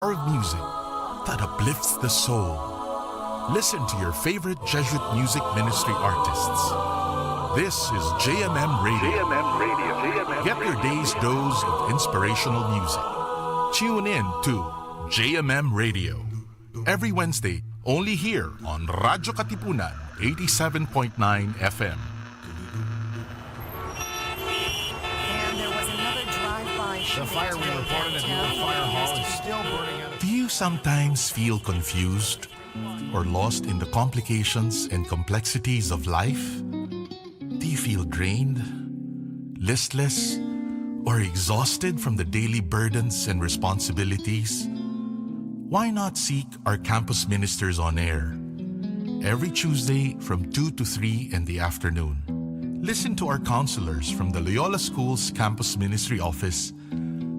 Of music that uplifts the soul. Listen to your favorite Jesuit music ministry artists. This is JMM Radio. Get your day's dose of inspirational music. Tune in to JMM Radio. Every Wednesday, only here on Radyo Katipunan, 87.9 FM. The fire we reported at Moore Fire Hall is still burning out. Do you sometimes feel confused or lost in the complications and complexities of life? Do you feel drained, listless, or exhausted from the daily burdens and responsibilities? Why not seek our campus ministers on air every Tuesday from 2 to 3 in the afternoon? Listen to our counselors from the Loyola School's Campus Ministry Office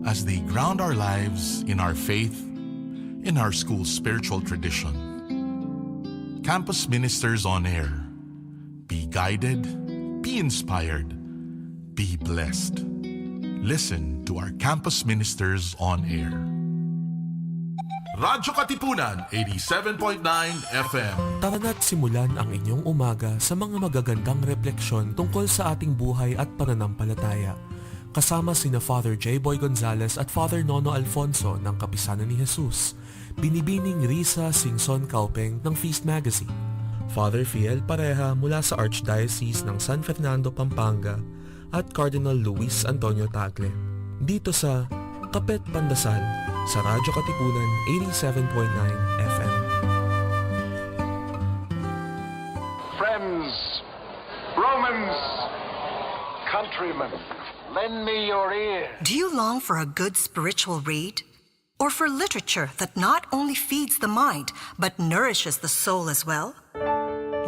as they ground our lives in our faith, in our school's spiritual tradition. Campus Ministers on Air. Be guided, be inspired, be blessed. Listen to our Campus Ministers on Air. Radyo Katipunan, 87.9 FM. Tara na't simulan ang inyong umaga sa mga magagandang refleksyon tungkol sa ating buhay at pananampalataya. Kasama sina Father J. Boy Gonzales at Father Nono Alfonso ng Kapisanan ni Jesus, Binibining Risa Singson Kaupeng ng Feast Magazine, Father Fiel Pareha mula sa Archdiocese ng San Fernando, Pampanga, at Cardinal Luis Antonio Tagle. Dito sa Kapet Pandasal sa Radyo Katipunan 87.9 FM. Friends, Romans, countrymen, lend me your ear. Do you long for a good spiritual read? Or for literature that not only feeds the mind, but nourishes the soul as well?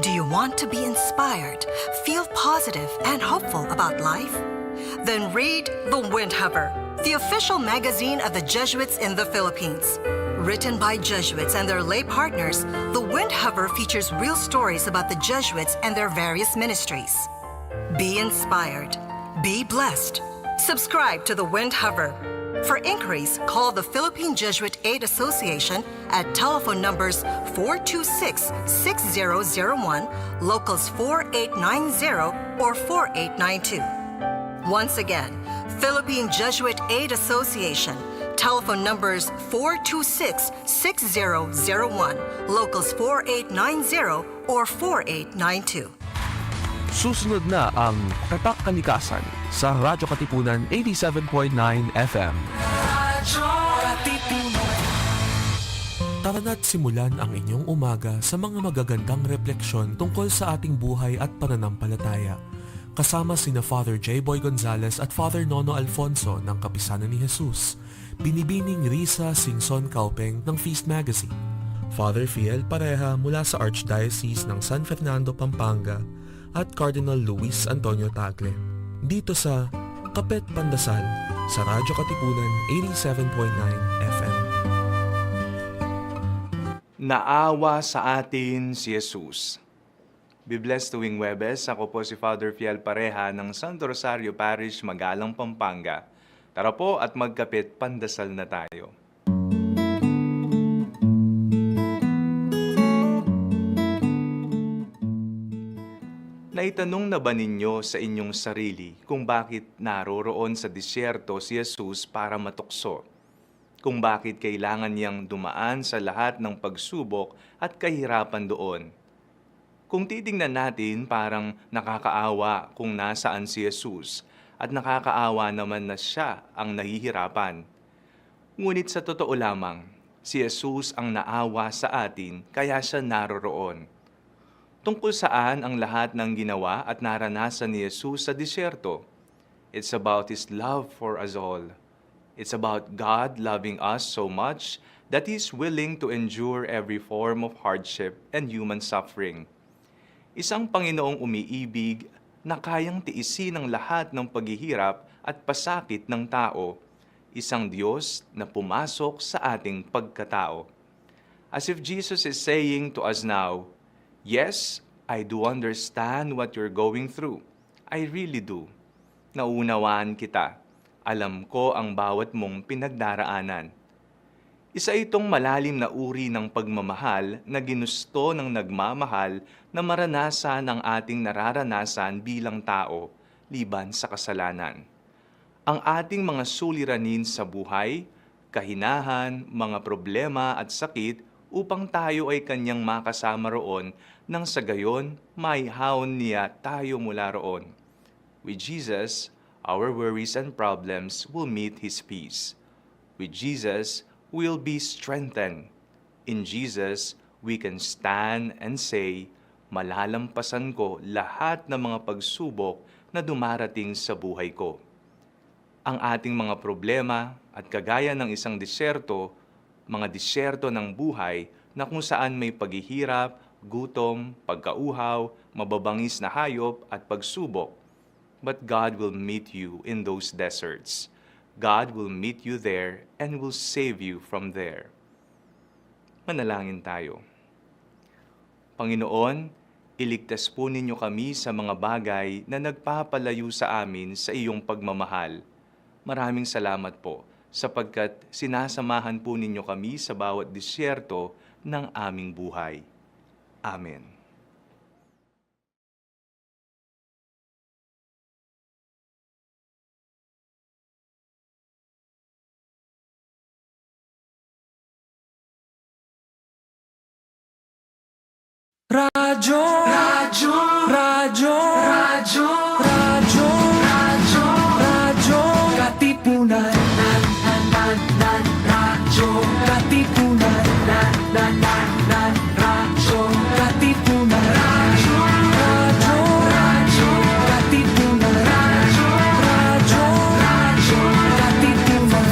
Do you want to be inspired, feel positive and hopeful about life? Then read The Windhover, the official magazine of the Jesuits in the Philippines. Written by Jesuits and their lay partners, The Windhover features real stories about the Jesuits and their various ministries. Be inspired. Be blessed. Subscribe to The Windhover. For inquiries, call the Philippine Jesuit Aid Association at telephone numbers 426-6001, locals 4890 or 4892. Once again, Philippine Jesuit Aid Association, telephone numbers 426-6001, locals 4890 or 4892. Susunod na ang Tatakalikasan sa Radyo Katipunan 87.9 FM. Tara na't simulan ang inyong umaga sa mga magagandang refleksyon tungkol sa ating buhay at pananampalataya. Kasama sina Father J. Boy Gonzales at Father Nono Alfonso ng Kapisanan ni Jesus, Binibining Risa Singson Kaupeng ng Feast Magazine, Father Fiel Pareha mula sa Archdiocese ng San Fernando, Pampanga, at Cardinal Luis Antonio Tagle. Dito sa Kapet Pandasal sa Radyo Katipunan 87.9 FM. Naawa sa atin si Jesus. Be blessed tuwing Webes. Ako po si Father Fiel Pareha ng Santo Rosario Parish, Magalang, Pampanga. Tara po at magkapit pandasal na tayo. Naitanong na ba ninyo sa inyong sarili kung bakit naroroon sa disyerto si Jesus para matukso? Kung bakit kailangan niyang dumaan sa lahat ng pagsubok at kahirapan doon? Kung titingnan natin, parang nakakaawa kung nasaan si Jesus at nakakaawa naman na siya ang nahihirapan. Ngunit sa totoo lamang, si Jesus ang naawa sa atin kaya siya naroroon. Tungkol saan ang lahat ng ginawa at naranasan ni Jesus sa disyerto? It's about His love for us all. It's about God loving us so much that He's willing to endure every form of hardship and human suffering. Isang Panginoong umiibig na kayang tiisin ang lahat ng paghihirap at pasakit ng tao. Isang Diyos na pumasok sa ating pagkatao. As if Jesus is saying to us now, yes, I do understand what you're going through. I really do. Naunawaan kita. Alam ko ang bawat mong pinagdaraanan. Isa itong malalim na uri ng pagmamahal na ginusto ng nagmamahal na maranasan ang ating nararanasan bilang tao, liban sa kasalanan. Ang ating mga suliranin sa buhay, kahinahan, mga problema at sakit upang tayo ay kanyang makasama roon nang sa gayon maihaon niya tayo mula roon. With Jesus, our worries and problems will meet His peace. With Jesus, we'll be strengthened. In Jesus, we can stand and say, malalampasan ko lahat ng mga pagsubok na dumarating sa buhay ko. Ang ating mga problema at kagaya ng isang disyerto, mga disyerto ng buhay na kung saan may paghihirap, gutom, pagkauhaw, mababangis na hayop at pagsubok. But God will meet you in those deserts. God will meet you there and will save you from there. Manalangin tayo. Panginoon, iligtas po ninyo kami sa mga bagay na nagpapalayo sa amin sa iyong pagmamahal. Maraming salamat po sapagkat sinasamahan po ninyo kami sa bawat disyerto ng aming buhay. Amen. Radyo, radyo, radyo, radyo, radyo, radyo, radyo, Katipunan, radyo, Katipunan, radyo, Katipunan, radyo, radyo, Katipunan, radyo, Katipunan.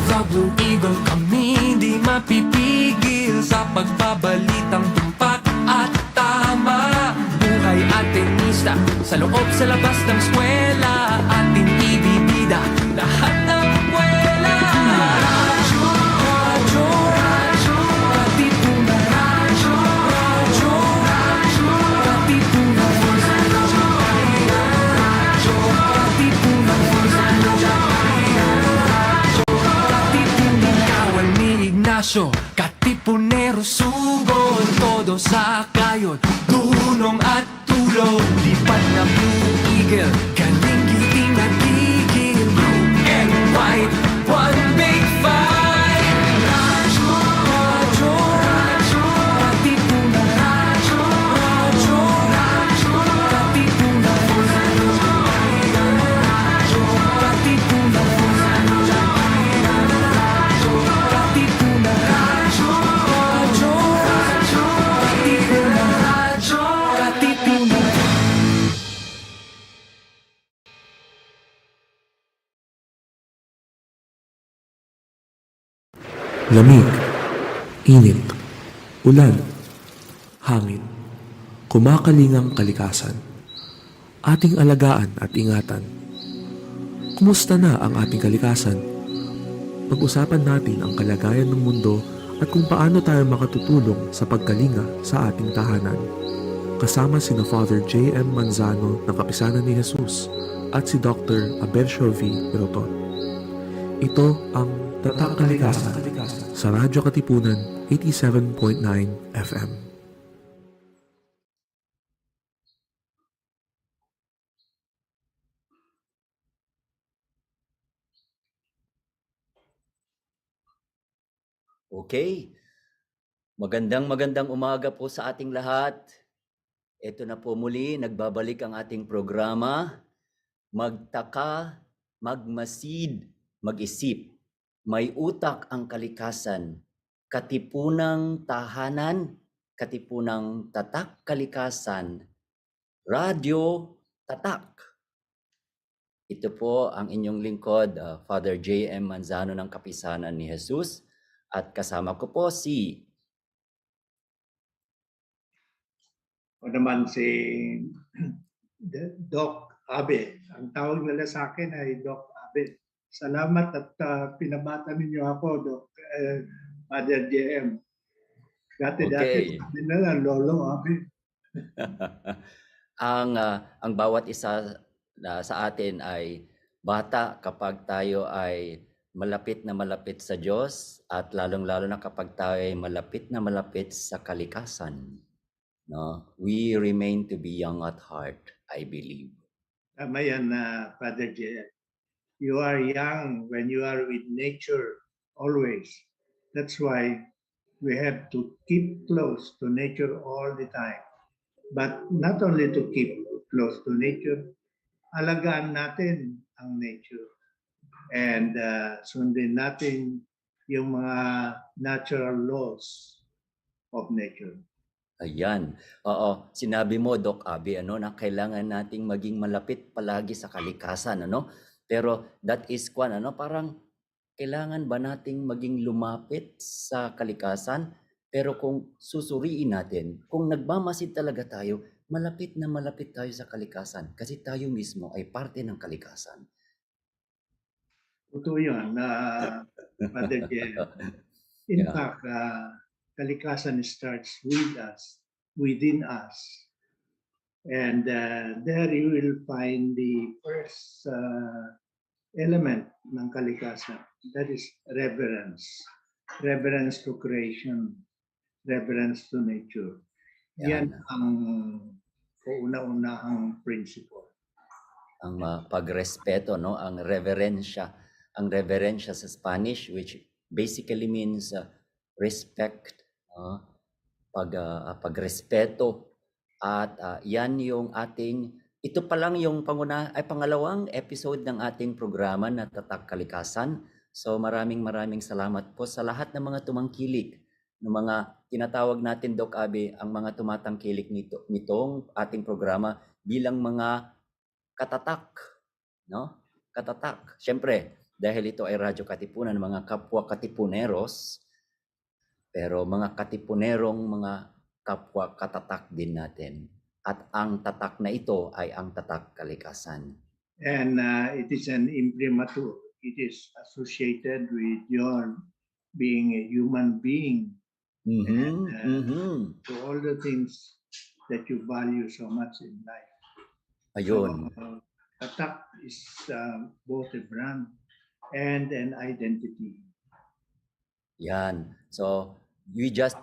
Sa Blue Eagle kami di mapipigil sa pagbabalitang tumpak at tama. Buhay at tenista, sa loob sa labas ng eskwela, ating ibibida lahat ng kwela. Radyo, radyo, radyo, Katipunan, radyo, radyo, radyo, Katipunan, radyo, Katipunan, Katipunan. Kawan ni Ignacio, Katipunero, sugod, todo sa kayon, dunong at tulog, lipat na Blue Eagle, kaning giting nagigil, blue and white, one big fight. Radyo, radyo, radyo, Katipunan, radyo, radyo, radyo, Katipunan, radyo, Katipunan, radyo, Katipunan, radyo, radyo, radyo, Katipunan, radyo, Katipunan. Lamig, init, ulan, hangin, kumakalingang kalikasan. Ating alagaan at ingatan. Kumusta na ang ating kalikasan? Pag-usapan natin ang kalagayan ng mundo at kung paano tayo makatutulong sa pagkalinga sa ating tahanan. Kasama sina Father J.M. Manzano ng Kapisanan ni Jesus at si Dr. Abercio V. Rotor. Ito ang Tatakalikasan sa Radyo Katipunan 87.9 FM. Okay, magandang umaga po sa ating lahat. Ito na po muli, nagbabalik ang ating programa, Magtaka, Magmasid, Mag-isip. May utak ang kalikasan, Katipunang tahanan, Katipunang Tatakalikasan, Radyo, Tatak. Ito po ang inyong lingkod, Father J.M. Manzano ng Kapisanan ni Jesus. At kasama ko po si O naman si Doc Abe. Ang tawag nila sa akin ay Doc Abe. Salamat at pinabata ninyo ako, Doc Father JM. Dati-dati sabi nila, Lolo Abe. ang bawat isa sa atin ay bata kapag tayo ay malapit sa Diyos at lalong-lalo na kapag tayo ay malapit na malapit sa kalikasan, no? We remain to be young at heart, I believe. Tama yan, Father J. You are young when you are with nature always. That's why we have to keep close to nature all the time. But not only to keep close to nature, alagaan natin ang nature. And sundin natin yung mga natural laws of nature. Ayan. Oo, sinabi mo, Doc Abi, na kailangan nating maging malapit palagi sa kalikasan, Pero that is parang kailangan ba nating maging lumapit sa kalikasan? Pero kung susuriin natin, kung nagmamasid talaga tayo, malapit na malapit tayo sa kalikasan kasi tayo mismo ay parte ng kalikasan. Totoo yun, Father J. In fact, kalikasan starts with us, within us. And there you will find the first element ng kalikasan. That is reverence. Reverence to creation. Reverence to nature. Yan ang kauna-unahang principle. Ang pagrespeto, ang reverensya. Ang reverensya sa Spanish, which basically means respect, pagrespeto. At yan yung ito pa lang yung pangalawang episode ng ating programa na Tatakalikasan. So maraming salamat po sa lahat ng mga tumangkilik, ng mga tinatawag natin, Doc Abi, ang mga tumatangkilik nitong ating programa bilang mga katatak, no? Katatak. Siyempre, dahil ito ay Radyo Katipunan, mga kapwa katipuneros, pero mga katipunerong mga kapwa katatak din natin. At ang tatak na ito ay ang tatak kalikasan. And it is an imprimatur. It is associated with your being a human being. To all the things that you value so much in life. Ayun. So, tatak is both a brand and an identity. Yan. So, we just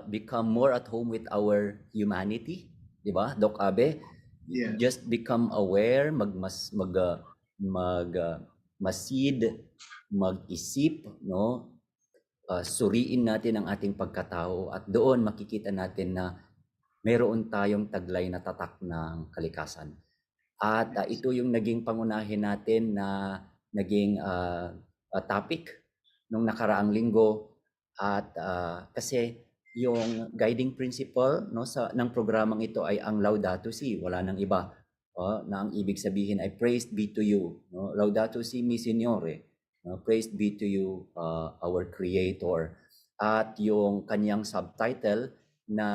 become more at home with our humanity, di ba, Doc Abe? Yeah. Just become aware, masid, mag-isip, no? Suriin natin ang ating pagkatao at doon makikita natin na mayroon tayong taglay na tatak ng kalikasan. At ito yung naging pangunahin natin na naging topic nung nakaraang linggo. At kasi yung guiding principle ng programang ito ay ang laudatosi, wala nang iba. Na ang ibig sabihin ay praised be to you. Laudatosi mi Signore. Praised be to you, our Creator. At yung kanyang subtitle na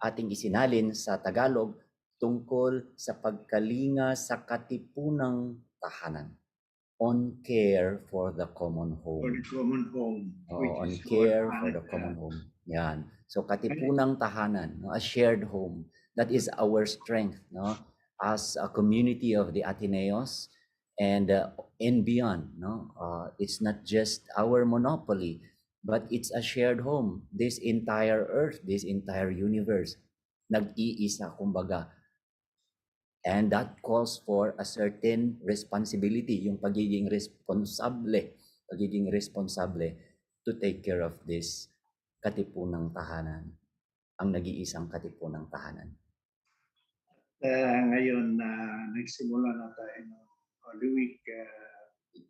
ating isinalin sa Tagalog tungkol sa pagkalinga sa katipunang tahanan. On care for the common home. For the common home. On care for the common home. Yan. So katipunang tahanan, a shared home. That is our strength, as a community of the Ateneos and beyond. It's not just our monopoly, but it's a shared home. This entire earth, this entire universe, nag-iisa kumbaga. And that calls for a certain responsibility, yung pagiging responsable to take care of this katipunang tahanan, ang nag-iisang katipunang tahanan. Ngayon nagsimula na tayo ng Holy Week,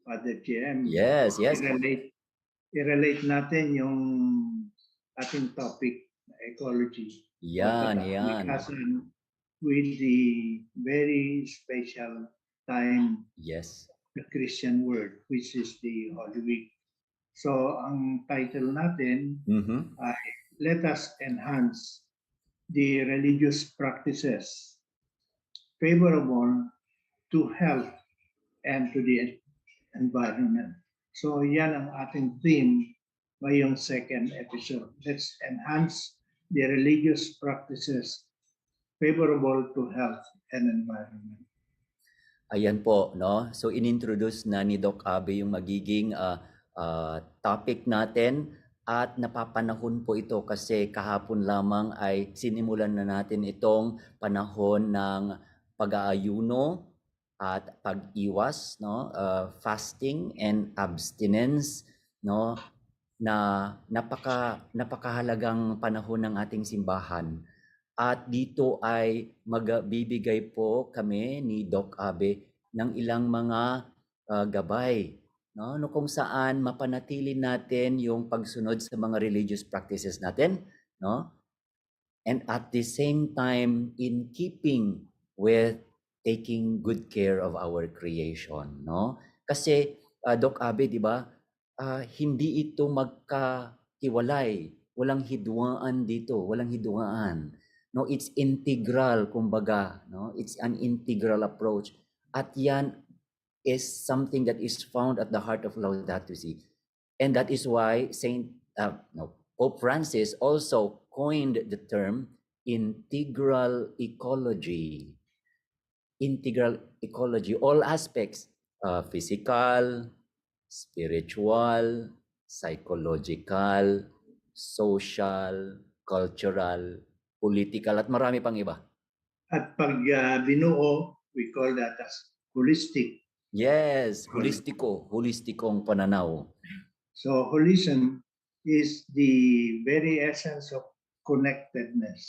Father GM. Yes. I-relate natin yung ating topic, ecology. Yan. With the very special time, Yes, the Christian word, which is the Holy Week. So, ang title natin ay Let Us Enhance the Religious Practices Favorable to Health and to the Environment. So, yan ang ating theme ngayong second episode. Let's enhance the religious practices favorable to health and environment. Ayan po, no? So inintroduce na ni Doc Abe yung magiging topic natin at napapanahon po ito kasi kahapon lamang ay sinimulan na natin itong panahon ng pag-aayuno at pag-iwas, no? Fasting and abstinence, no? Na napakahalagang panahon ng ating simbahan. At dito ay magbibigay po kami ni Doc Abe ng ilang mga gabay, no? No, kung saan mapanatili natin yung pagsunod sa mga religious practices natin, no? And at the same time in keeping with taking good care of our creation, no? Kasi Doc Abe, di ba? Hindi ito magkahiwalay. Walang hidwaan dito, walang hidwaan. No, it's integral kumbaga, no? It's an integral approach. At yan is something that is found at the heart of Laudato Si. And that is why Pope Francis also coined the term integral ecology. Integral ecology, all aspects, physical, spiritual, psychological, social, cultural, political, at marami pang iba. At pag binuo, we call that as holistic. Yes, holistikong pananaw. So holism is the very essence of connectedness.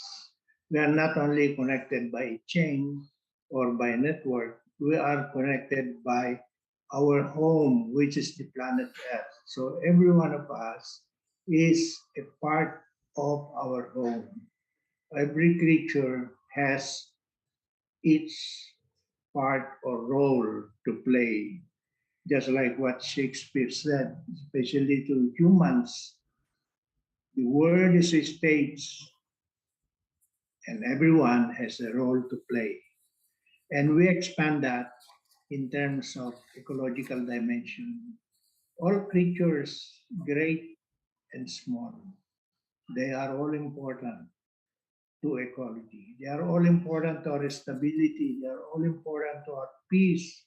We are not only connected by a chain or by a network, we are connected by our home, which is the planet Earth. So every one of us is a part of our home. Every creature has its part or role to play, just like what Shakespeare said, especially to humans. The world is a stage, and everyone has a role to play. And we expand that in terms of ecological dimension. All creatures, great and small, they are all important to ecology. They are all important to our stability. They are all important to our peace,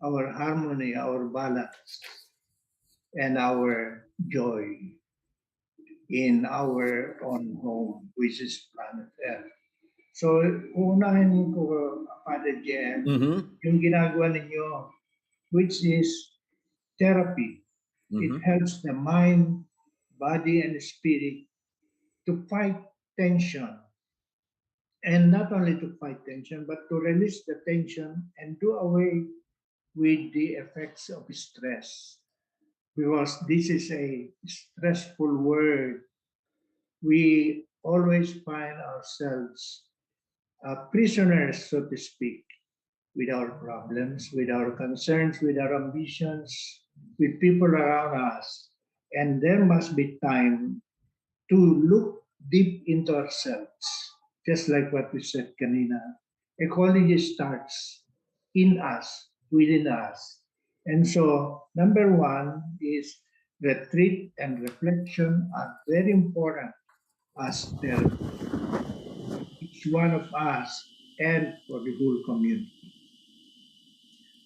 our harmony, our balance, and our joy in our own home, which is planet Earth. So, unahin ko, Father Jen, yung ginagawa ninyo, which is therapy. It helps the mind, body, and spirit to fight tension. And not only to fight tension, but to release the tension and do away with the effects of stress. Because this is a stressful world. We always find ourselves prisoners, so to speak, with our problems, with our concerns, with our ambitions, with people around us. And there must be time to look deep into ourselves, just like what we said kanina. Ecology starts in us, within us. And so, number one is retreat and reflection are very important as therapy. Each one of us and for the whole community.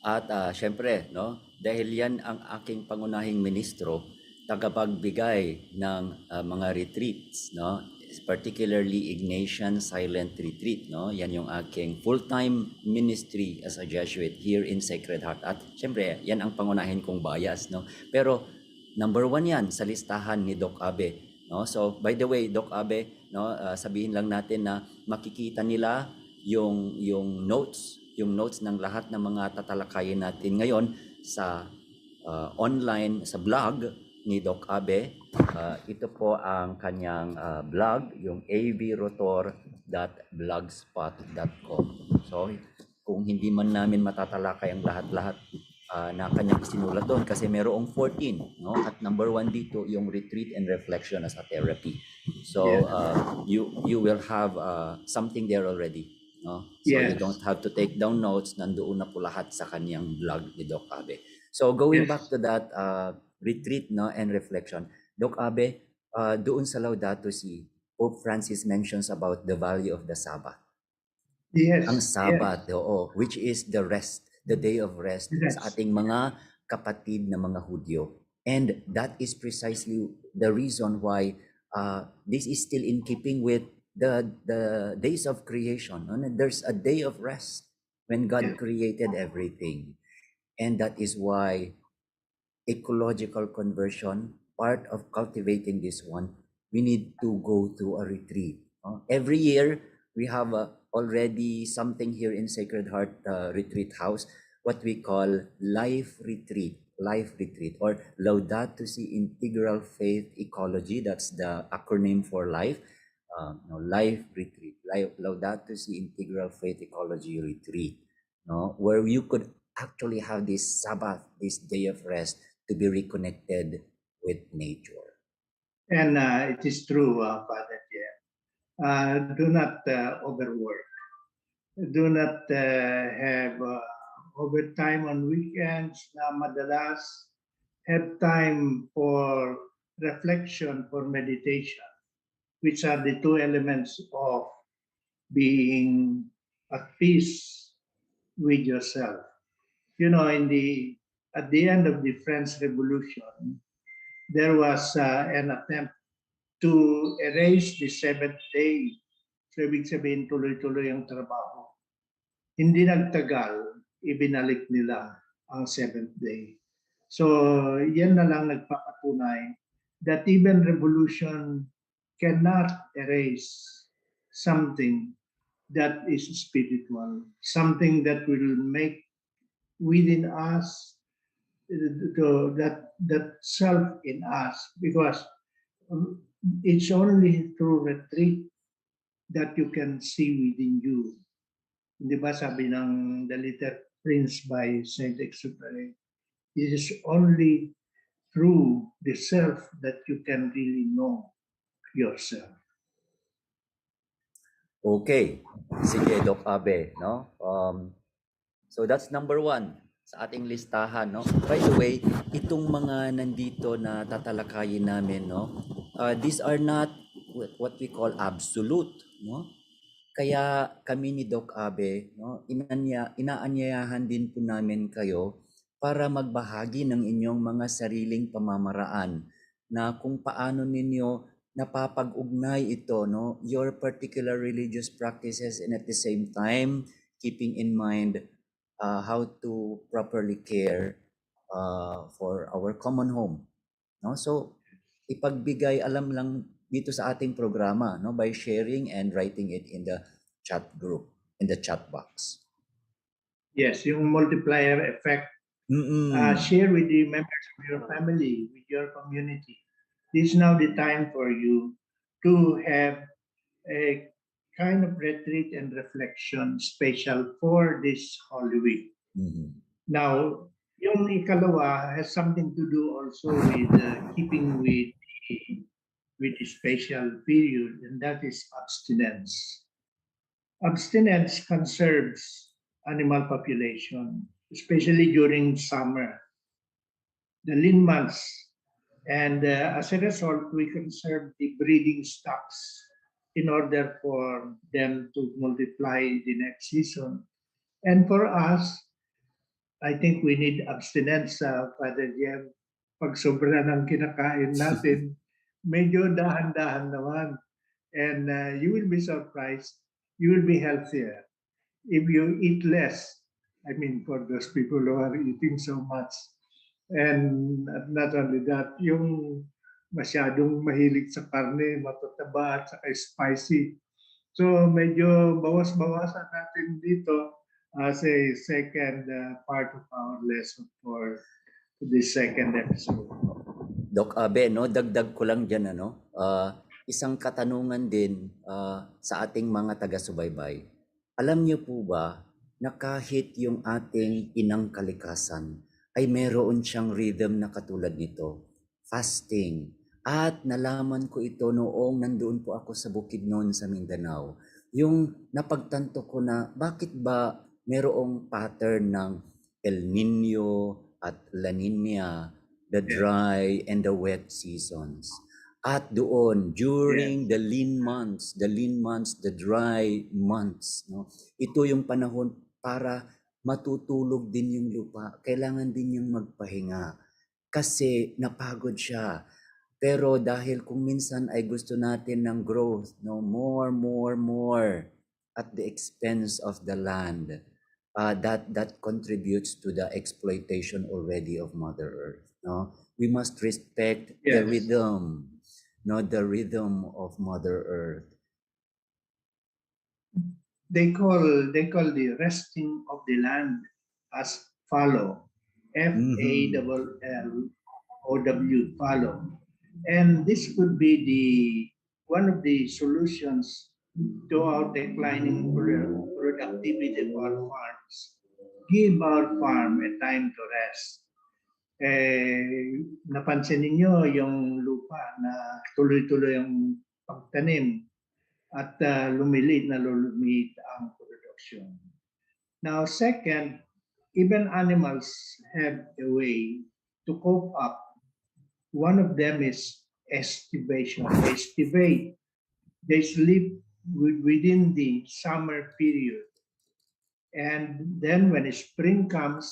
At syempre, no, dahil yan ang aking pangunahing ministro, tagapagbigay ng mga retreats, no, particularly Ignatian Silent Retreat, no, yan yung aking full-time ministry as a Jesuit here in Sacred Heart. At syempre, yan ang pangunahin kong bias, no. Pero number 1 yan sa listahan ni Doc Abe, no. So by the way, Doc Abe, no, sabihin lang natin na makikita nila yung notes ng lahat ng mga tatalakayin natin ngayon sa online, sa blog ni Doc Abe. Ito po ang kanyang blog, yung avrotor.blogspot.com. So, kung hindi man namin matatalakay ang lahat-lahat na kanyang isinulat doon kasi merong 14, no? At number 1 dito yung retreat and reflection as a therapy. So, you will have something there already. No? So you don't have to take down notes, nandoon na po lahat sa kanyang blog ni Doc Abe. So going back to that retreat, no, and reflection, Doc Abe, doon sa Laudato Si, Pope Francis mentions about the value of the Sabbath. Yes. Ang Sabbath, oo, which is the rest the day of rest Yes. sa ating mga kapatid na mga Hudyo. And that is precisely the reason why this is still in keeping with the days of creation. No? There's a day of rest when God Yeah. created everything. And that is why ecological conversion, part of cultivating this one, we need to go to a retreat. Every year, we have already something here in Sacred Heart Retreat House, what we call life retreat, or laudatosi integral faith ecology. That's the acronym for life. Life retreat, laudatosi integral faith ecology retreat, where you could actually have this Sabbath, this day of rest, to be reconnected with nature. And it is true, Father Jeff. Do not overwork. Do not have overtime on weekends na madalas. Have time for reflection, for meditation, which are the two elements of being at peace with yourself. At the end of the French Revolution, there was an attempt to erase the seventh day. So, ibig sabihin, tuloy-tuloy ang trabaho. Hindi nagtagal, ibinalik nila ang seventh day. So, yan na lang nagpapatunay that even revolution cannot erase something that is spiritual, something that will make within us that self in us, because it's only through retreat that you can see within you. Di ba sabi ng The Little Prince by Saint-Exupéry, it is only through the self that you can really know yourself. Okay. Sige, Doc Abe, no? So that's number 1 sa ating listahan, no? By the way, itong mga nandito na tatalakayin namin, no? These are not what we call absolute, no? Kaya kami ni Doc Abe, no, inaanyayahan din po namin kayo para magbahagi ng inyong mga sariling pamamaraan na kung paano ninyo napapag-ugnay ito, no, your particular religious practices, and at the same time keeping in mind how to properly care for our common home, no? So ipagbigay alam lang dito sa ating programa, no, by sharing and writing it in the chat group, in the chat box. Yes, yung multiplier effect. Share with the members of your family, with your community. This is now the time for you to have a kind of retreat and reflection special for this Holy Week. Now, yung ikalawa has something to do also with keeping with the special period, and that is abstinence. Abstinence conserves animal population, especially during summer, the lean months, and as a result, we conserve the breeding stocks in order for them to multiply the next season. And for us, I think we need abstinence, Father Jeff. Pag sobra ng kinakain natin, medyo dahan-dahan naman. And you will be surprised, you will be healthier. If you eat less, I mean, for those people who are eating so much. And not only that, yung masyadong mahilig sa karne, matataba at saka spicy. So medyo bawas-bawasan natin dito as a second part of our lesson for this second episode. Doc Abe, no, dagdag ko lang dyan, isang katanungan din sa ating mga taga-subaybay. Alam niyo po ba na kahit yung ating inang kalikasan ay meron siyang rhythm na katulad nito, fasting. At nalaman ko ito noong nandoon po ako sa Bukidnon sa Mindanao. Yung napagtanto ko na bakit ba merong pattern ng El Nino at La Nina, the dry and the wet seasons. At doon, during the lean months, the dry months, no, ito yung panahon para matutulog din yung lupa. Kailangan din niyang magpahinga kasi napagod siya. Pero dahil kung minsan ay gusto natin ng growth, no, more at the expense of the land, that contributes to the exploitation already of Mother Earth. No, we must respect the Yes. rhythm, no, the rhythm of Mother Earth. They call the resting of the land as fallow, FALLOW, fallow, and this could be one of the solutions to our declining productivity of our farms. Give our farm a time to rest. Napansin ninyo yung lupa na tuloy-tuloy ang pagtanim at lumiliit na lumiliit ang production. Now, second, even animals have a way to cope up. One of them is estivation. They estivate. They sleep within the summer period. And then when spring comes,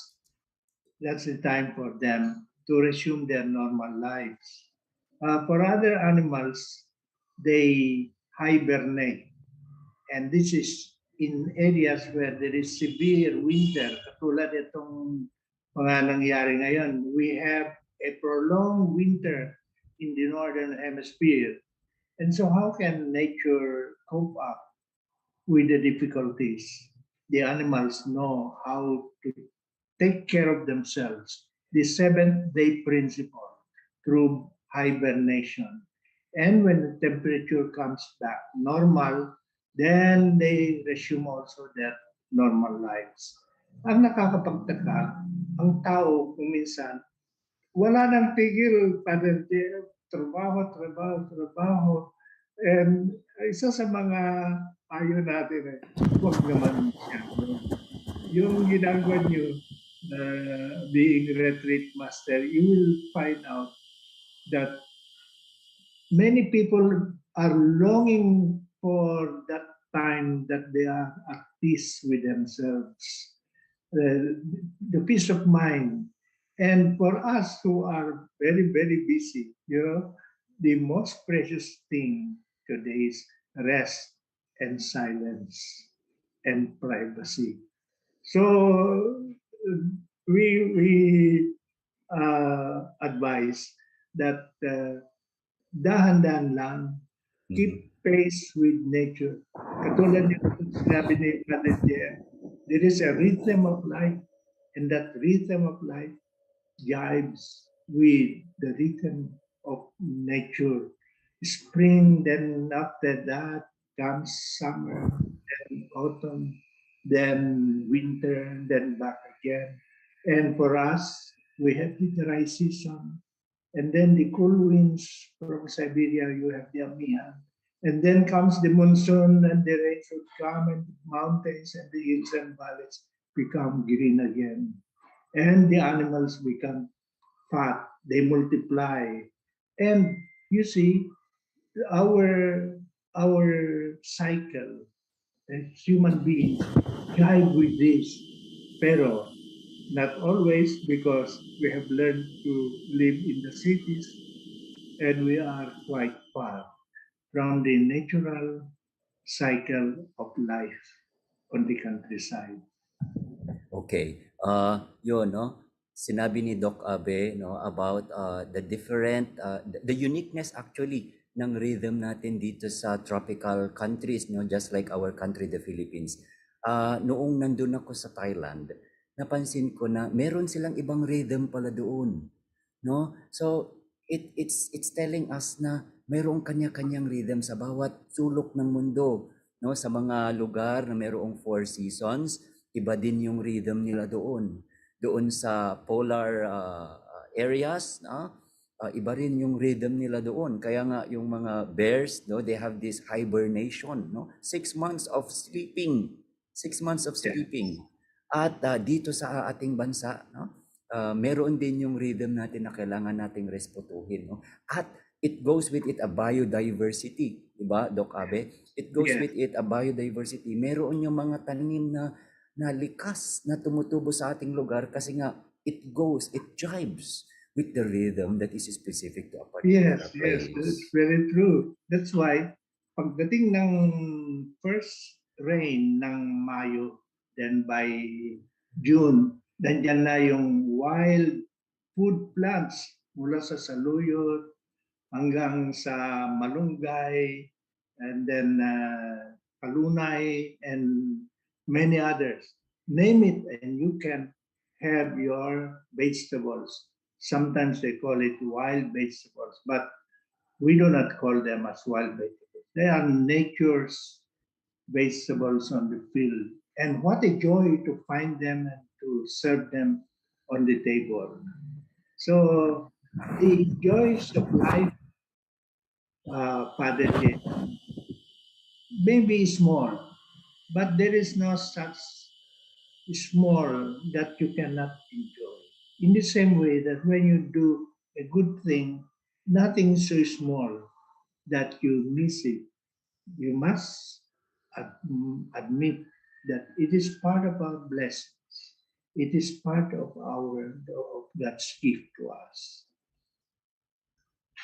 that's the time for them to resume their normal lives. For other animals, they hibernate. And this is in areas where there is severe winter, katulad itong mga nangyari ngayon. We have a prolonged winter in the northern hemisphere. And so how can nature cope up with the difficulties? The animals know how to take care of themselves. The seventh day principle through hibernation. And when the temperature comes back normal, then they resume also their normal lives. Ang nakakapagtaka, ang tao kung minsan, wala nang tigil, Father Jeff, trabaho. And isa sa mga payo natin, huwag naman siya. Yung ginagawa nyo, being retreat master, you will find out that many people are longing for that time that they are at peace with themselves, the peace of mind. And for us who are very, very busy, the most precious thing today is rest and silence and privacy. So we advise that dahan-dahan lang, keep pace with nature. Katulad yung sinabi ni Brother Jeff, there is a rhythm of life, and that rhythm of life jives with the rhythm of nature. Spring, then after that comes summer, then autumn, then winter, then back again. And for us, we have the dry season, and then the cool winds from Siberia, you have the Amihan. And then comes the monsoon, and the rains would come, and the mountains and the hills and valleys become green again. And the animals become fat, they multiply. And you see, our cycle as human beings jive with this, pero not always, because we have learned to live in the cities and we are quite far from the natural cycle of life on the countryside. Okay. Yun, no? Sinabi ni Doc Abe, no, about the different, the uniqueness actually ng rhythm natin dito sa tropical countries, no, just like our country, the Philippines. Noong nandun ako sa Thailand, napansin ko na meron silang ibang rhythm pala doon, no? So it's telling us na mayroong kanya-kanyang rhythm sa bawat sulok ng mundo, no? Sa mga lugar na mayroong 4 seasons, iba din yung rhythm nila doon. Doon sa polar areas, no? Iba rin yung rhythm nila doon. Kaya nga yung mga bears, no, they have this hibernation, no? 6 months of sleeping. 6 months of sleeping. At dito sa ating bansa, no, meron din yung rhythm natin na kailangan nating respetuhin, no? At it goes with it a biodiversity, di ba, Doc Abe? It goes with it a biodiversity. Meron yung mga tanim na na likas na tumutubo sa ating lugar kasi nga it jives with the rhythm that is specific to a particular Yes, place. it's very true. That's why, pagdating ng first rain ng Mayo, then by June, nandyan na yung wild food plants mula sa saluyot hanggang sa malunggay, and then palunay, and many others. Name it, and you can have your vegetables. Sometimes they call it wild vegetables, but we do not call them as wild vegetables. They are nature's vegetables on the field. And what a joy to find them and to serve them on the table. So the joys of life, Father J, may be small, but there is no such small that you cannot enjoy. In the same way that when you do a good thing, nothing so small that you miss it. You must admit that it is part of our blessings. It is part of God's gift to us.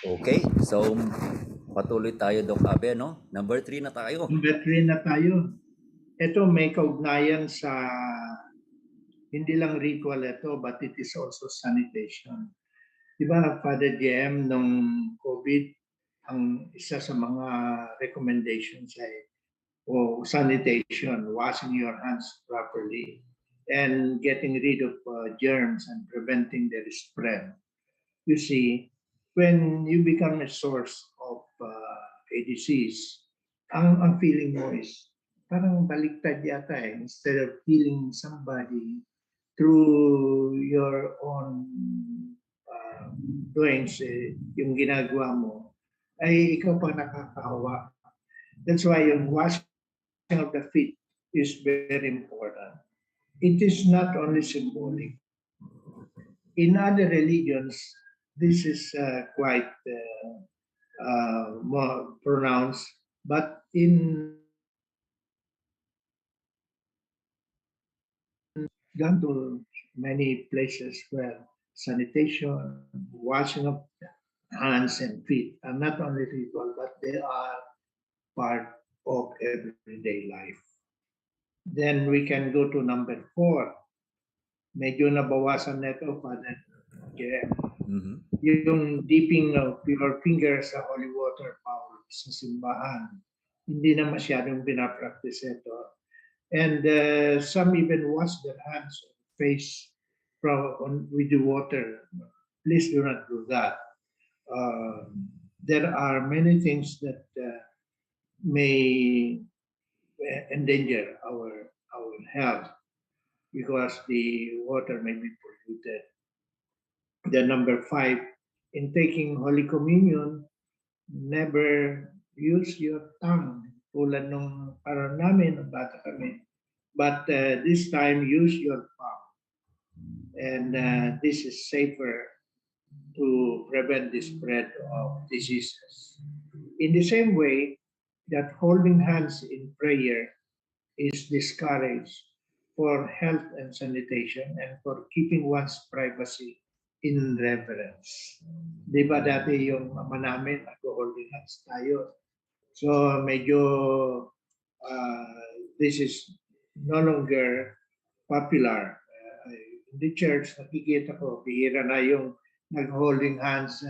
Okay, so patuloy tayo, Doc Abe, no? Number 3 na tayo. Number 3 na tayo. Ito may kaugnayan sa hindi lang ritual ito, but it is also sanitation. Di ba, Father JM, nung COVID, ang isa sa mga recommendations ay sanitation, washing your hands properly, and getting rid of germs and preventing their spread. You see, when you become a source of a disease, ang feeling mo is parang baliktad yata eh. Instead of healing somebody through your own doings, yung ginagawa mo, ay ikaw pa nakakahawa. That's why yung washing of the feet is very important. It is not only symbolic. In other religions, this is quite more pronounced, but in gone to many places where sanitation, washing of hands and feet are not only ritual, but they are part of everyday life. Then we can go to number 4. Medyo nabawasan na ito, Father. Yeah. Mm-hmm. Yung dipping of your fingers sa holy water bowl sa simbahan. Hindi na masyadong pinapractice ito. And some even wash their hands and face with the water. Please do not do that. There are many things that may endanger our health because the water may be polluted. Then number 5, in taking Holy Communion, never use your tongue. Tulad nung parang namin, nung bata kami. But this time, use your palm. And this is safer to prevent the spread of diseases. In the same way that holding hands in prayer is discouraged for health and sanitation and for keeping one's privacy in reverence. Di ba dati yung mama namin, nag-holding hands tayo. So medyo this is no longer popular. In the church, nakikita ko, bihira na yung nag-holding hands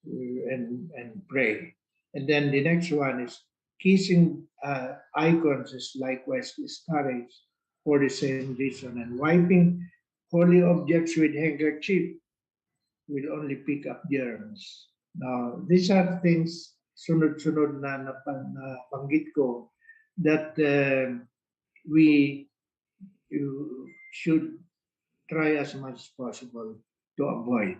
and pray. And then the next one is kissing icons is likewise discouraged for the same reason. And wiping holy objects with handkerchief will only pick up germs. Now, these are things sunod-sunod na nabanggit ko that we should try as much as possible to avoid.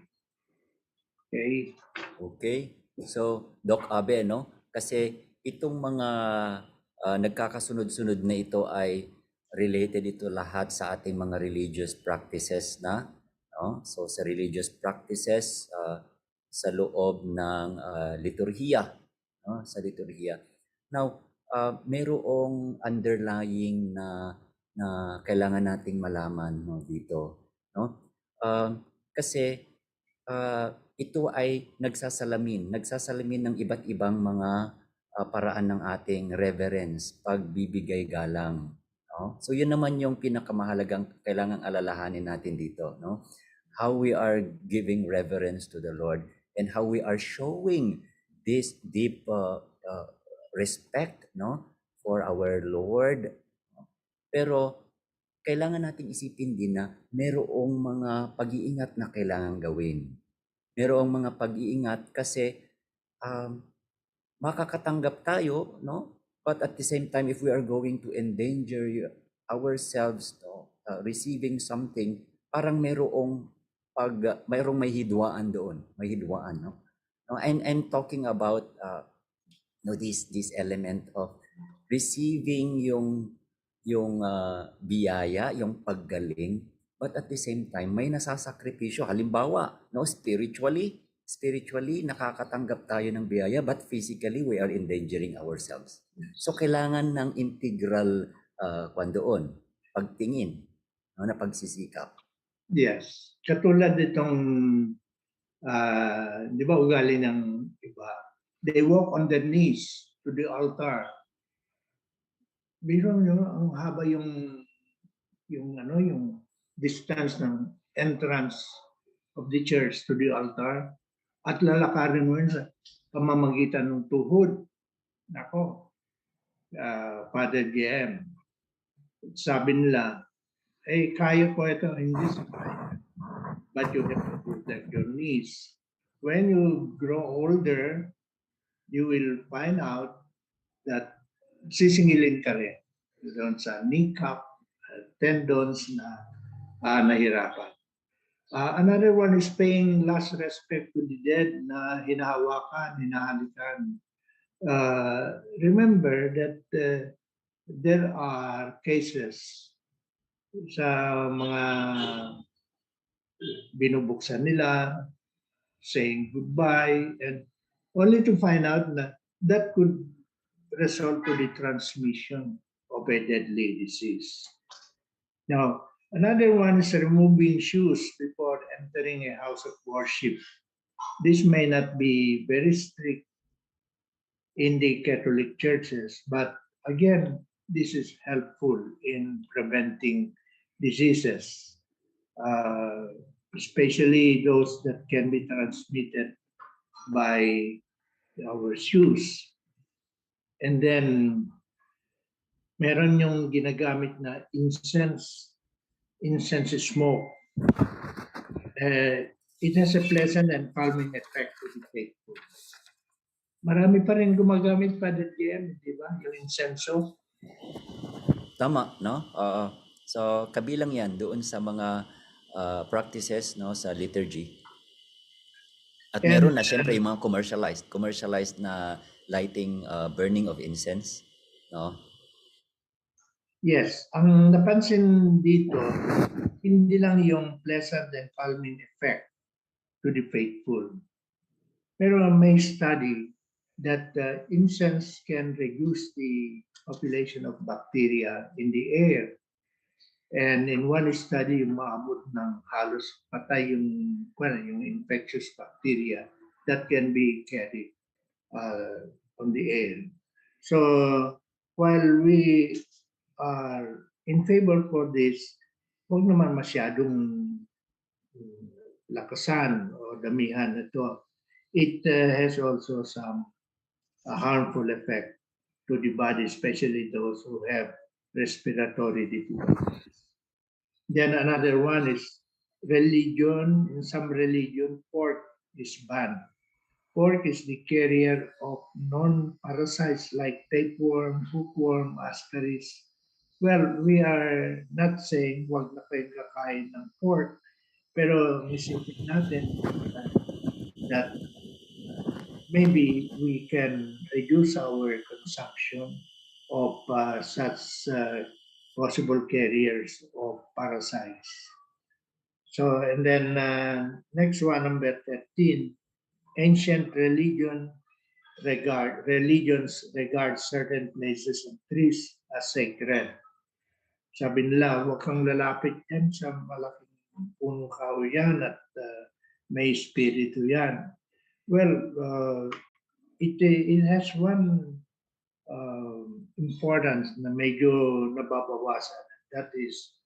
Okay? Okay. So, Doc Abe, no? Kasi itong mga nagkakasunod-sunod na ito ay related ito lahat sa ating mga religious practices na, no? So, sa religious practices, sa loob ng liturhiya, no? Sa liturhiya. Now, mayroong underlying na na kailangan nating malaman, no, dito, no? Kasi ito ay nagsasalamin ng iba't ibang mga paraan ng ating reverence, pagbibigay galang, no? So yun naman yung pinakamahalagang kailangang alalahanin natin dito, no? How we are giving reverence to the Lord and how we are showing this deep respect, no, for our Lord. Pero kailangan nating isipin din na merong mga pag-iingat na kailangan gawin. Merong mga pag-iingat kasi um, makakatanggap tayo, no? But at the same time, if we are going to endanger ourselves, no, receiving something, parang mayroong may hidwaan doon, may hidwaan, no? No, and talking about no, this element of receiving yung biyaya, yung paggaling, but at the same time may nasasakripisyo. Halimbawa, no, spiritually nakakatanggap tayo ng biyaya, but physically we are endangering ourselves. So kailangan ng integral doon, pagtingin, no, na pagsisikap. Yes. Katulad itong, di ba ugali ng iba, they walk on their knees to the altar. Biro nyo, ang haba yung distance ng entrance of the church to the altar at lalakarin mo yun sa pamamagitan ng tuhod. Nako, Father GM, sabi nila, kaya ko ito, hindi sa kaya. But you have to protect your knees. When you grow older, you will find out that sisingilin ka rin doon sa kneecap, tendons na nahirapan. Another one is paying last respect to the dead na hinahawakan, hinahalikan. Remember that there are cases sa mga binubuksan nila, saying goodbye, and only to find out that could result to the transmission of a deadly disease. Now, another one is removing shoes before entering a house of worship. This may not be very strict in the Catholic churches, but again, this is helpful in preventing diseases, especially those that can be transmitted by our shoes. And then, meron yung ginagamit na incense smoke. It has a pleasant and calming effect to the faithful. Marami pa rin gumagamit pa din, di ba? Yung insenso. Tama, no? So kabilang yan doon sa mga practices, no, sa liturgy. At meron na syempre yung mga commercialized na lighting, burning of incense, no? Yes, ang napansin dito, hindi lang yung pleasant and calming effect to the faithful. Pero may study that incense can reduce the population of bacteria in the air. And in one study, maabot ng halos patay yung infectious bacteria that can be carried on the air. So while we are in favor for this, huwag naman masyadong lakasan o damihan ito. It has also some harmful effect to the body, especially those who have respiratory difficulties. Then another one is religion. In some religion, pork is banned. Pork is the carrier of non-parasites like tapeworm, hookworm, ascaris. Well, we are not saying wag na kayo kakain ng pork, pero isipin natin that maybe we can reduce our consumption of such possible carriers of parasites. So, and then next one, number 13, ancient religions regard certain places and trees as sacred. Sabi nila, huwag kang lalapit yan sa malaking punong kahoy yan at may espiritu yan. Well, it has one importance na medyo nababawasan. That is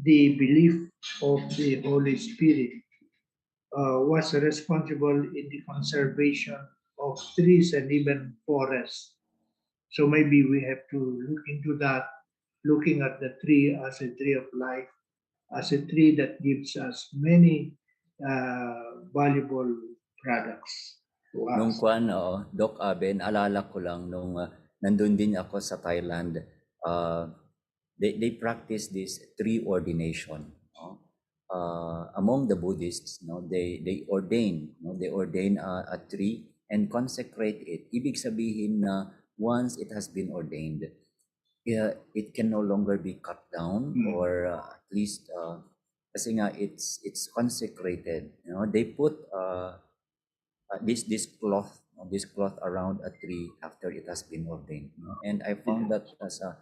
the belief of the Holy Spirit was responsible in the conservation of trees and even forests. So maybe we have to look into that, looking at the tree as a tree of life, as a tree that gives us many valuable products to Nung us. kwan, Doc Abe, naalala ko lang nung nandun din ako sa Thailand, they practice this tree ordination. No? Among the Buddhists, no, they ordain, no, they ordain a tree and consecrate it. Ibig sabihin na once it has been ordained, it can no longer be cut down or at least kasi nga it's consecrated. You know, they put this cloth around a tree after it has been ordained. You know? And I found that as a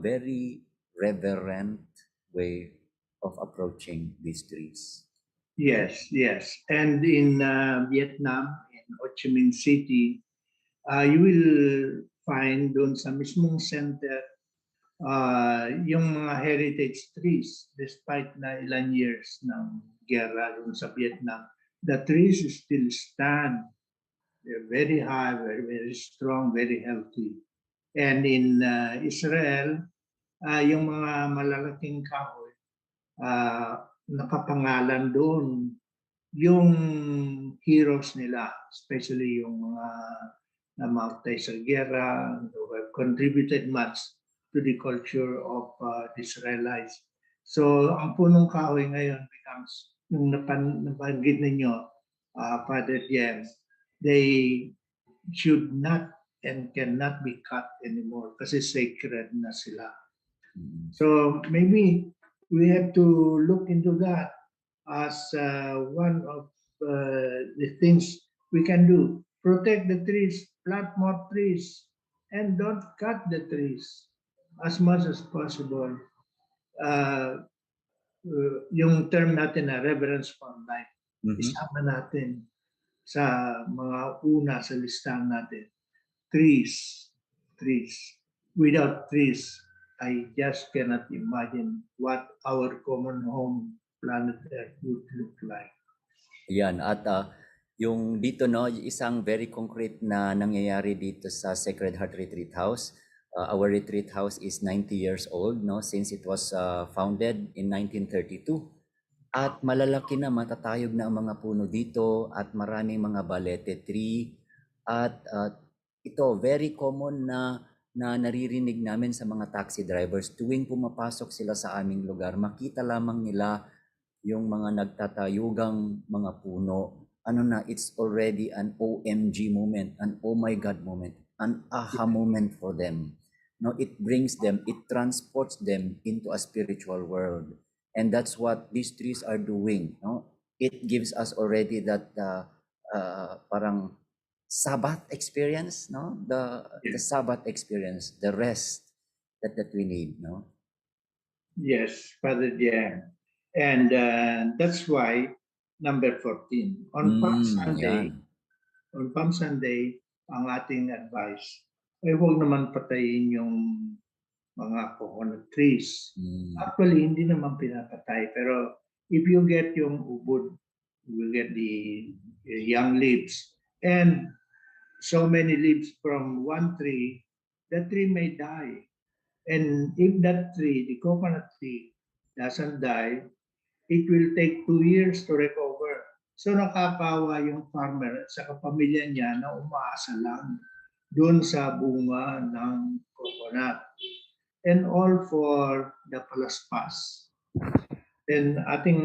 very reverent way of approaching these trees. Yes, yes. And in Vietnam, in Ho Chi Minh City, you will find doon sa mismong center yung mga heritage trees despite na ilan years ng gera doon sa Vietnam. The trees still stand. They're very high, very, very strong, very healthy. And in Israel, yung mga malalaking kahoy, nakapangalan doon yung heroes nila, especially yung mga namatay sa gera, who have contributed much to the culture of the Israelites. So, ang punong kahoy ngayon becomes, yung nabanggit ninyo, Father James, they should not and cannot be cut anymore kasi sacred na sila. So, maybe we have to look into that as one of the things we can do. Protect the trees, plant more trees, and don't cut the trees as much as possible. Yung term natin na reverence for life, isama natin sa mga una sa listahan natin. Trees. Without trees, I just cannot imagine what our common home planet Earth would look like. Yan, at yung dito, no, isang very concrete na nangyayari dito sa Sacred Heart Retreat House. Our retreat house is 90 years old, no, since it was founded in 1932. At malalaki na, matatayog na ang mga puno dito at maraming mga balete tree. At ito, very common na naririnig namin sa mga taxi drivers tuwing pumapasok sila sa aming lugar, makita lamang nila yung mga nagtatayugang mga puno. Ano na, it's already an OMG moment, an oh my God moment, an aha moment for them. No, it brings them, it transports them into a spiritual world. And that's what these trees are doing. No? It gives us already that parang Sabbath experience, no? The Sabbath experience, the rest that we need, no? Yes, Father Jan. And that's why number 14 on Palm Sunday, ang ating advice ay huwag naman patayin yung mga coconut trees. Actually, hindi naman pinapatay, pero if you get yung ubod, you will get the young leaves. And so many leaves from one tree, the tree may die. And if that tree, the coconut tree, doesn't die, it will take 2 years to recover. So nakakawa yung farmer at sa kapamilya niya na umaasa lang doon sa bunga ng coconut. And all for the palaspas. Then ating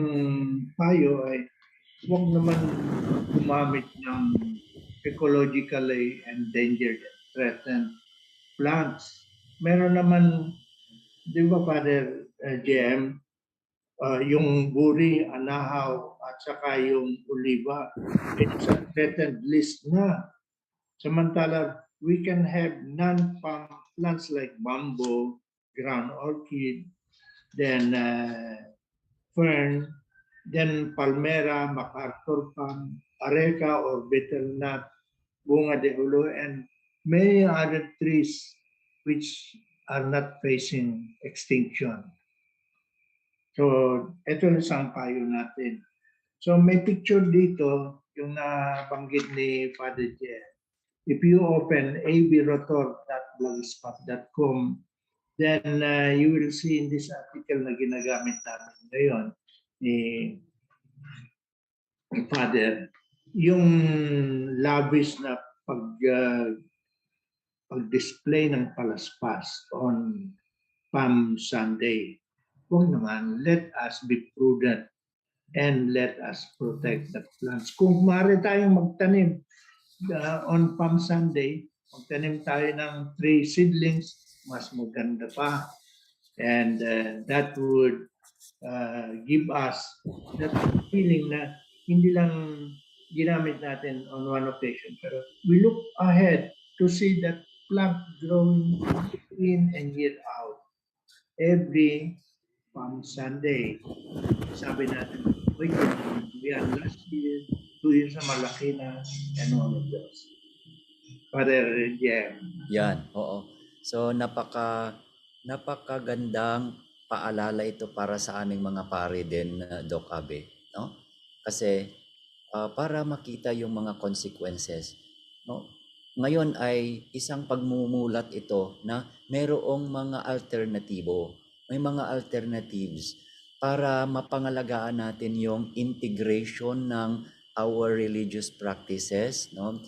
payo ay huwag naman gumamit ng ecologically endangered and threatened plants. Meron naman, di ba Father JM, yung buri, anahaw, at saka yung oliva, it's a threatened list na. Samantala, we can have non-farm plants like bamboo, ground orchid, then fern, then palmera, MacArthur palm, areca or betel nut, bunga de hulo, and many other trees which are not facing extinction. So, ito yung isang payo natin. So, may picture dito, yung nabanggit ni Father Jeff. If you open abrotor.blogspot.com, then you will see in this article na ginagamit namin ngayon ni Father, yung lavish na pag-display ng palaspas on Palm Sunday. Kung naman, let us be prudent and let us protect the plants. Kung maaari tayong magtanim on Palm Sunday, magtanim tayo ng 3 seedlings, mas maganda pa. And that would give us that feeling na hindi lang ginamit natin on one occasion, pero we look ahead to see that plant growing in and year out. Every Palm Sunday, sabi natin, wait, we are last year, 2 years na malaki na, and all of those. Father, yeah. Yan, oo. So napakagandang paalala ito para sa aming mga pare din, Doc Abe, no? Kasi para makita yung mga consequences, no? Ngayon ay isang pagmumulat ito na mayroong mga alternatibo, may mga alternatives para mapangalagaan natin yung integration ng our religious practices, no?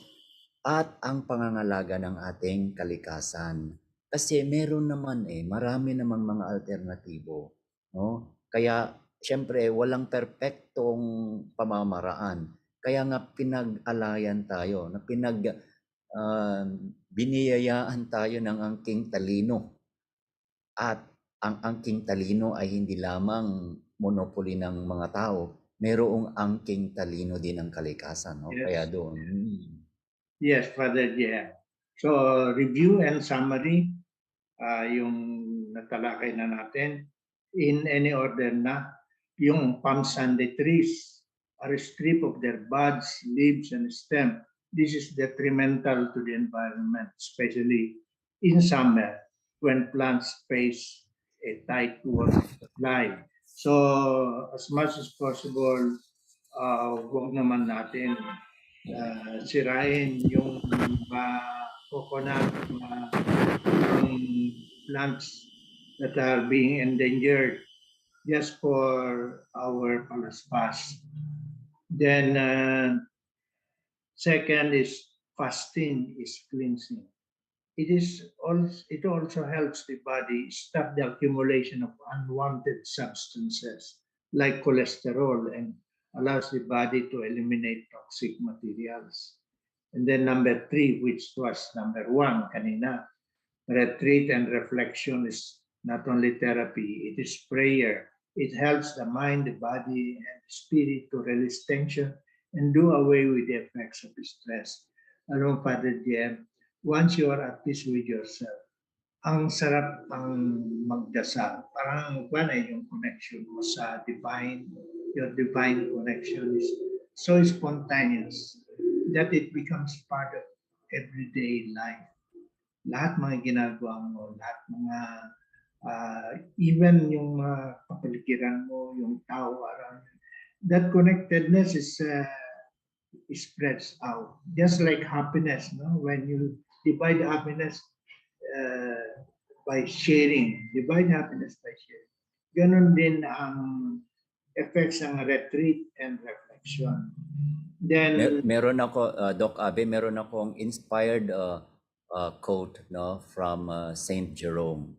At ang pangangalaga ng ating kalikasan. Kasi meron naman marami namang mga alternatibo, no? Kaya siyempre walang perpektong pamamaraan. Kaya nga pinag-alayan tayo, na biniyayaan tayo ng angking talino. At ang angking talino ay hindi lamang monopoly ng mga tao, merong angking talino din ng kalikasan, no? Yes. Kaya doon. Yes, Father Jeff. So, review and summary, yung natalakay na natin, in any order na, yung Palm Sunday trees are stripped of their buds, leaves, and stem. This is detrimental to the environment, especially in summer when plants face a tight water supply. So, as much as possible, huwag naman natin sirain yung coconut, plants that are being endangered just for our palaspas. Then second is fasting is cleansing. It also helps the body stop the accumulation of unwanted substances like cholesterol and allows the body to eliminate toxic materials. And then number 3, which was number 1 kanina, retreat and reflection is not only therapy, it is prayer. It helps the mind, the body, and the spirit to release tension and do away with the effects of stress. Alam mo, Father Jem, once you are at peace with yourself, ang sarap ang magdasal. Parang yung connection mo sa divine, your divine connection is so spontaneous that it becomes part of everyday life. Lahat mga ginagawa mo, lahat mga even yung kapaligiran mo, yung tao around you, that connectedness is spreads out. Just like happiness, no? When you divide happiness by sharing, divide happiness by sharing. Ganon din ang effects ng retreat and reflection. Then meron ako, Doc Abe, meron akong inspired quote, no, from Saint Jerome.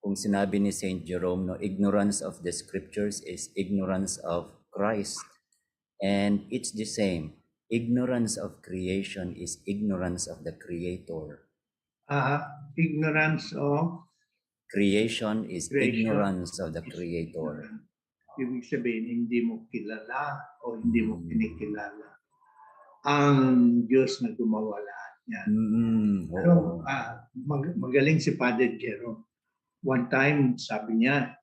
Kung sinabi ni Saint Jerome, no, ignorance of the scriptures is ignorance of Christ. And it's the same. Ignorance of creation is ignorance of the Creator. Ignorance of creation is ignorance of the Creator. Ibig sabihin, hindi mo kilala o hindi mo kinikilala ang Diyos na gumawa lahat niyan. Magaling si Father Jerome. one time, sabi niya,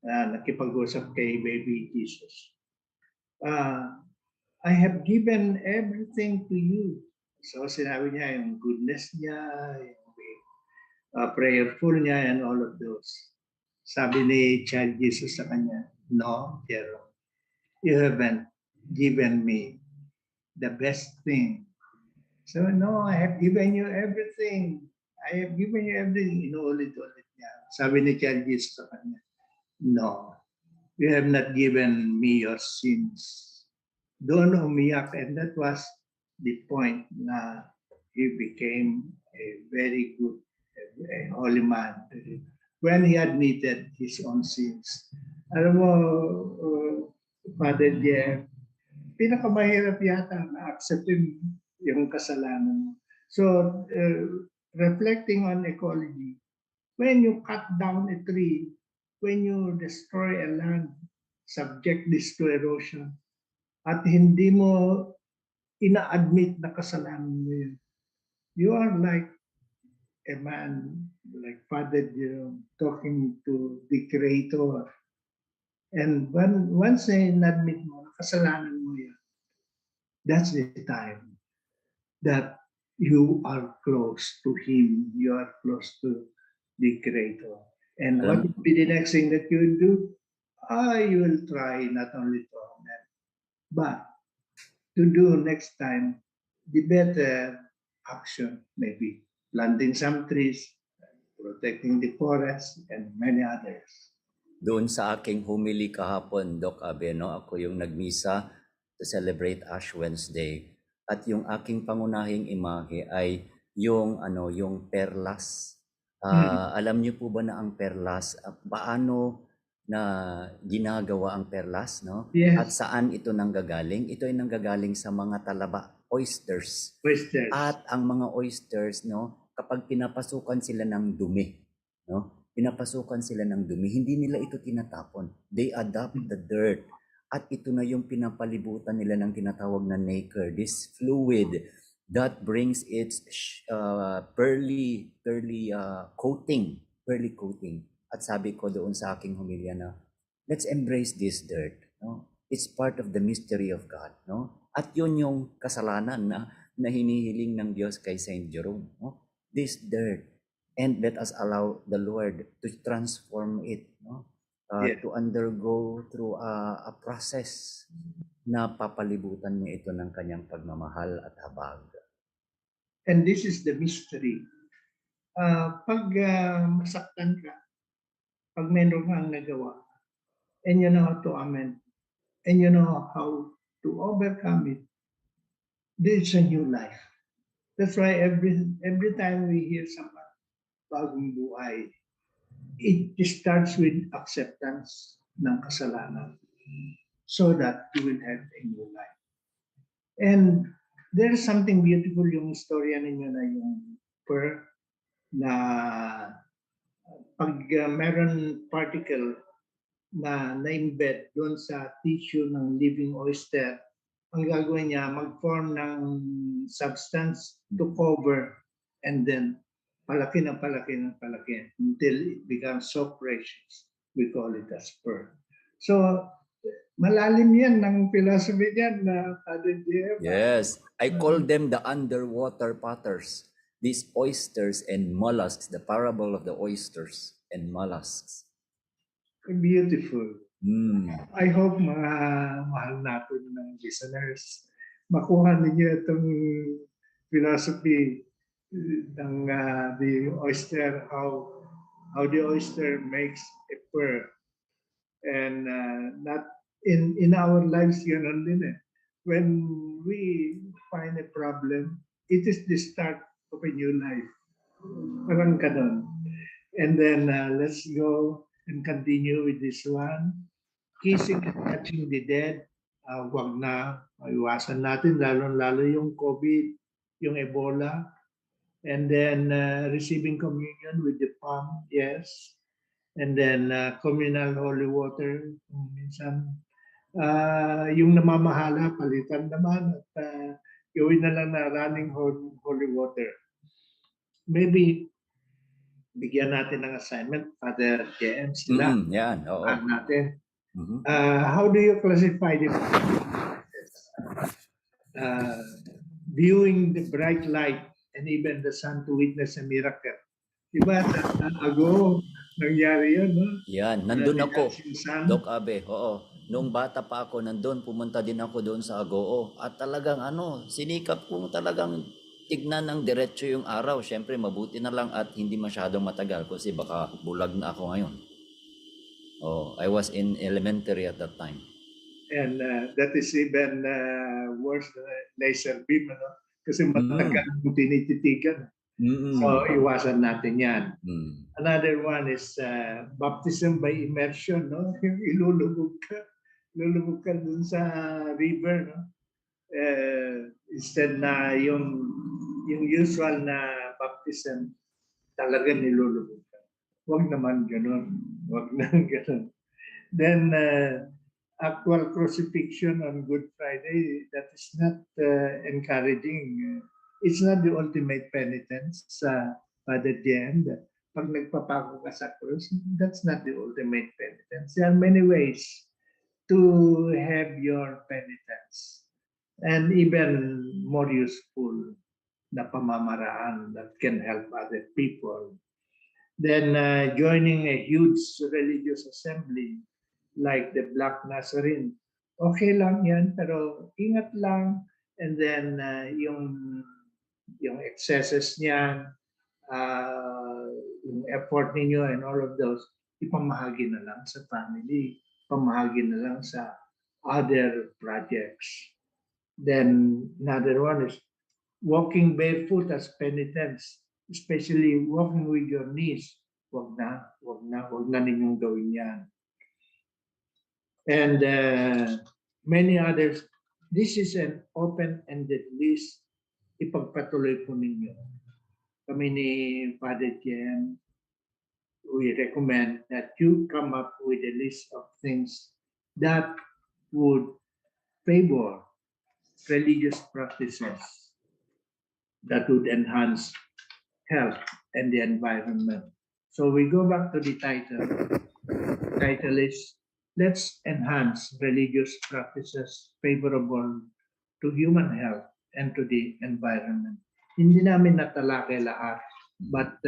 nakipag-usap kay Baby Jesus. I have given everything to you. So sinabi niya yung goodness niya, yung prayerful niya, and all of those. Sabi ni Child Jesus sa kanya, no, Jerome, you haven't given me the best thing. So, no, I have given you everything. I have given you everything. Inuulit-ulit niya. Sabi ni Child Jesus sa kanya, no, you have not given me your sins. Doon umiyak, and that was the point na he became a very good, a holy man when he admitted his own sins. Alam mo, Father Jeff, pinakamahirap yata na acceptin yung kasalanan mo. So, reflecting on ecology, when you cut down a tree, when you destroy a land, subject this to erosion, at hindi mo ina-admit na kasalanan mo yun, you are like a man, like Father Jerome, talking to the Creator. And once na in-admit mo na kasalanan mo yun, that's the time that you are close to Him, you are close to the Creator. And what will be the next thing that you will do? You will try not only to honor, but to do next time the better action, maybe planting some trees, protecting the forest, and many others. Doon sa aking humili kahapon, Doc Abe, no, ako yung nagmisa to celebrate Ash Wednesday. At yung aking pangunahing imahe ay yung yung perlas. Alam niyo po ba na ang perlas, paano na ginagawa ang perlas, no? Yes. At saan ito nanggagaling? Ito ay nanggagaling sa mga talaba, oysters. At ang mga oysters, no, kapag pinapasukan sila ng dumi, no? Pinapasukan sila ng dumi, hindi nila ito tinatapon. They adopt the dirt. At ito na yung pinapalibutan nila ng tinatawag na nacre, this fluid that brings its pearly coating. At sabi ko doon sa aking homilya na, let's embrace this dirt. No? It's part of the mystery of God. No? At yun yung kasalanan na hinihiling ng Diyos kay Saint Jerome. No? This dirt. And let us allow the Lord to transform it. No? To undergo through a process na papalibutan niya ito ng kanyang pagmamahal at habag. And this is the mystery. Pag masaktan ka, pag meron kang nagawa, and you know how to amend, and you know how to overcome it, there's a new life. That's why every time we hear someone bagong buhay, it starts with acceptance ng kasalanan so that you will have a new life. And there's something beautiful yung storya ninyo na yung pearl na pag meron particle na na-embed doon sa tissue ng living oyster, ang gagawin niya, mag-form ng substance to cover, and then palaki until it becomes so precious. We call it as pearl. So, malalim yan ng philosophy niyan na Father Jeff. Yes, I call them the underwater potters. These oysters and mollusks, the parable of the oysters and mollusks. Beautiful. I hope mga mahal natin ng listeners, makuha ninyo itong philosophy ng the oyster, how the oyster makes a pearl. And not in our lives, yun din eh. When we find a problem, it is the start of a new life. Parang ganun. And then let's go and continue with this one. Kissing and touching the dead, wag na, iwasan natin, lalo yung COVID, yung Ebola, and then receiving communion with the palm, yes, and then communal holy water, minsan, yung namamahala, palitan naman, at gawin na lang na running holy water. Maybe bigyan natin ng assignment, Father JM, sila, Yan, oo. natin. Mhm. How do you classify the viewing the bright light and even the sun to witness a miracle? Diba, ago, nangyari yun, no? Yan, nandun ako, Yung sun. Doc Abe, oo. Noong bata pa ako, nandun, pumunta din ako doon sa Agoo. At talagang sinikap kong talagang tignan ng diretso yung araw. Siyempre, mabuti na lang at hindi masyadong matagal kasi baka bulag na ako ngayon. Oh, I was in elementary at that time. And that is even worse than a laser beam, ano? Kasi matagal ang tinititigan. So, iwasan natin yan. Another one is baptism by immersion, no? Yung ilulubog ka dun sa river, no? Instead na yung usual na baptism, talaga nilulubog ka. Huwag naman ganun. Huwag naman ganun. Then, actual crucifixion on Good Friday, that is not encouraging. It's not the ultimate penitence sa Father Jem. Pag nagpapako ka sa krus, that's not the ultimate penitence. There are many ways to have your penitence and even more useful na pamamaraan that can help other people. Then joining a huge religious assembly like the Black Nazarene, okay lang yan, pero ingat lang. And then yung excesses niyan, yung effort ninyo and all of those, ipamahagi na lang sa family, ipamahagi na lang sa other projects. Then another one is walking barefoot as penitence, especially walking with your knees. Wag na ninyong gawin yan. And many others. This is an open-ended list. Ipagpatuloy po ninyo. Kami ni Father Jem, we recommend that you come up with a list of things that would favor religious practices that would enhance health and the environment. So we go back to the title. The title is Let's Enhance Religious Practices Favorable to Human Health and to the Environment. Hindi namin natalakay lahat, but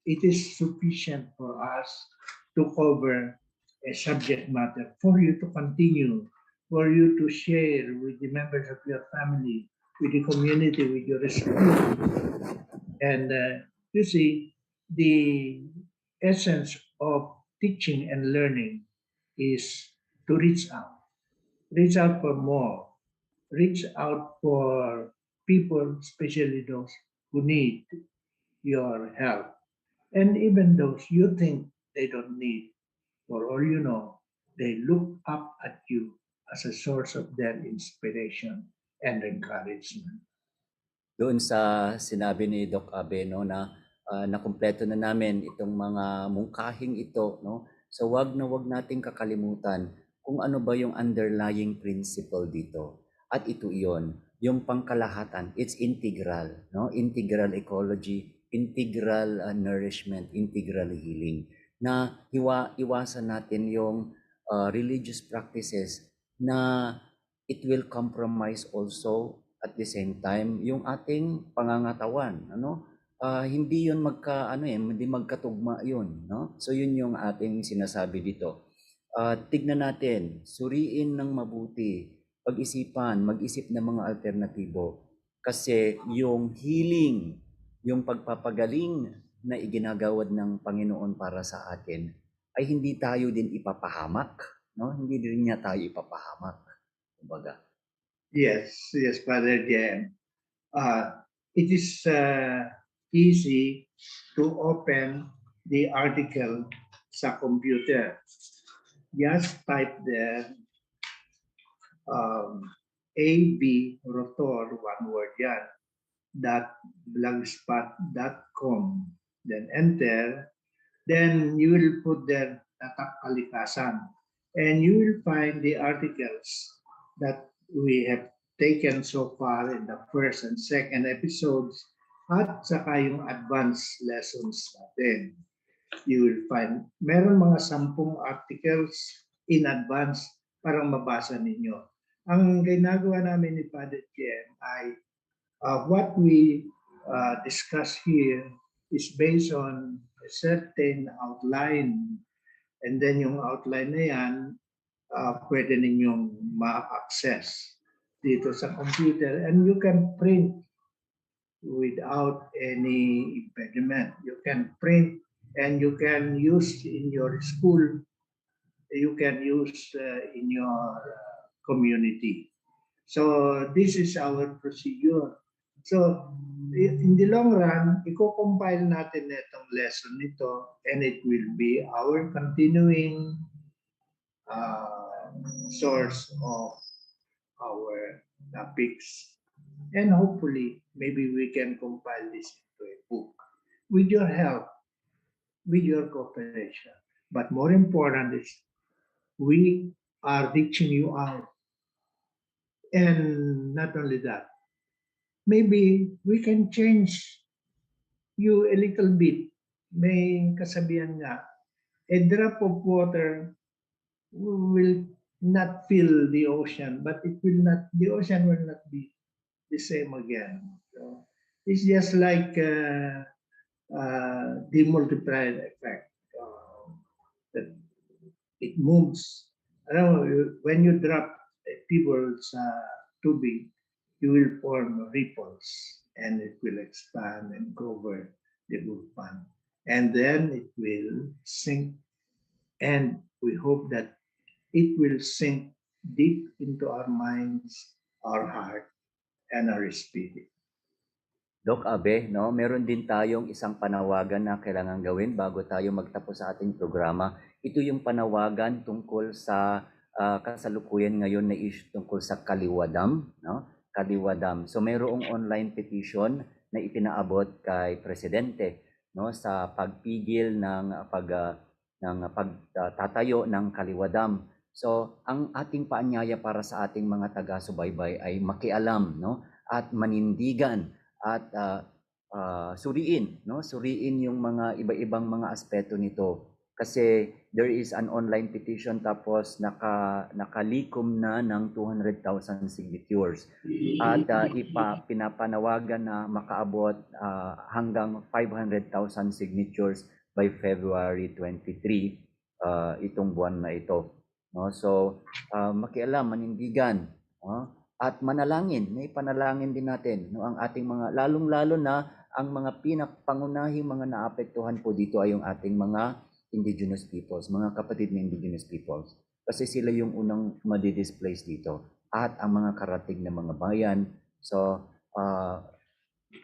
it is sufficient for us to cover a subject matter for you to continue, for you to share with the members of your family, with the community, with your school. And you see, the essence of teaching and learning is to reach out for more, reach out for people, especially those who need your help, and even those you think they don't need. For all you know, they look up at you as a source of their inspiration and encouragement. Doon sa sinabi ni Doc Abe, no, na nakumpleto na namin itong mga mungkahing ito, no? So wag nating kakalimutan kung ano ba yung underlying principle dito. At ito iyon, yung pangkalahatan, it's integral, no? Integral ecology, integral nourishment, integral healing. Na iwasan natin yung religious practices na it will compromise also at the same time yung ating pangangatawan, hindi yun hindi magkatugma yun, no? So yun yung ating sinasabi dito. Tignan natin, suriin ng mabuti, pag-isipan, mag-isip ng mga alternatibo. Kasi yung healing, yung pagpapagaling na iginagawad ng Panginoon para sa atin, ay hindi tayo din ipapahamak, no? Hindi din niya tayo ipapahamak. Kumbaga. Yes, Father Jem. It is easy to open the article sa computer. Just type there AB Rotor, one word yan, .blogspot.com. Then enter. Then you will put there Tatakalikasan. And you will find the articles that we have taken so far in the first and second episodes. at saka yung advanced lessons natin. You will find, meron mga 10 articles in advance para mabasa ninyo. Ang ginagawa namin ni Father Jem ay what we discuss here is based on a certain outline, and then yung outline na yan, pwede ninyong ma-access dito sa computer, and you can print without any impediment. You can print and you can use in your school, you can use in your community. So this is our procedure. So in the long run, i-compile natin itong lesson nito, and it will be our continuing source of our topics. And hopefully, maybe we can compile this into a book with your help, with your cooperation. But more important is we are reaching you out. And not only that, maybe we can change you a little bit. May kasabihan nga, a drop of water will not fill the ocean, but the ocean will not be the same again. So it's just like the multiplier effect. That it moves. When you drop a pebble sa tubig, you will form ripples, and it will expand and cover the whole pond. And then it will sink, and we hope that it will sink deep into our minds, our heart, and our spirit. Doc Abe, no, meron din tayong isang panawagan na kailangan gawin bago tayo magtapos sa ating programa. Ito yung panawagan tungkol sa kasalukuyan ngayon na issue tungkol sa Kaliwadam, no? Kaliwadam. So mayroong online petition na ipinaabot kay presidente, no, sa pagpigil ng pagtatayo ng Kaliwadam. So ang ating paanyaya para sa ating mga taga-subaybay ay makialam, no, at manindigan at suriin, no? Suriin yung mga iba-ibang mga aspeto nito kasi there is an online petition tapos nakalikom na ng 200,000 signatures at pinapanawagan na makaabot hanggang 500,000 signatures by February 23 itong buwan na ito, no? So makialam, manindigan, no? At manalangin, may panalangin din natin, no, ang ating mga lalong-lalo na ang mga pinakapangunahing mga naapektuhan po dito ay yung ating mga indigenous peoples, mga kapatid na indigenous peoples. Kasi sila yung unang madi-displace dito at ang mga karating na mga bayan. So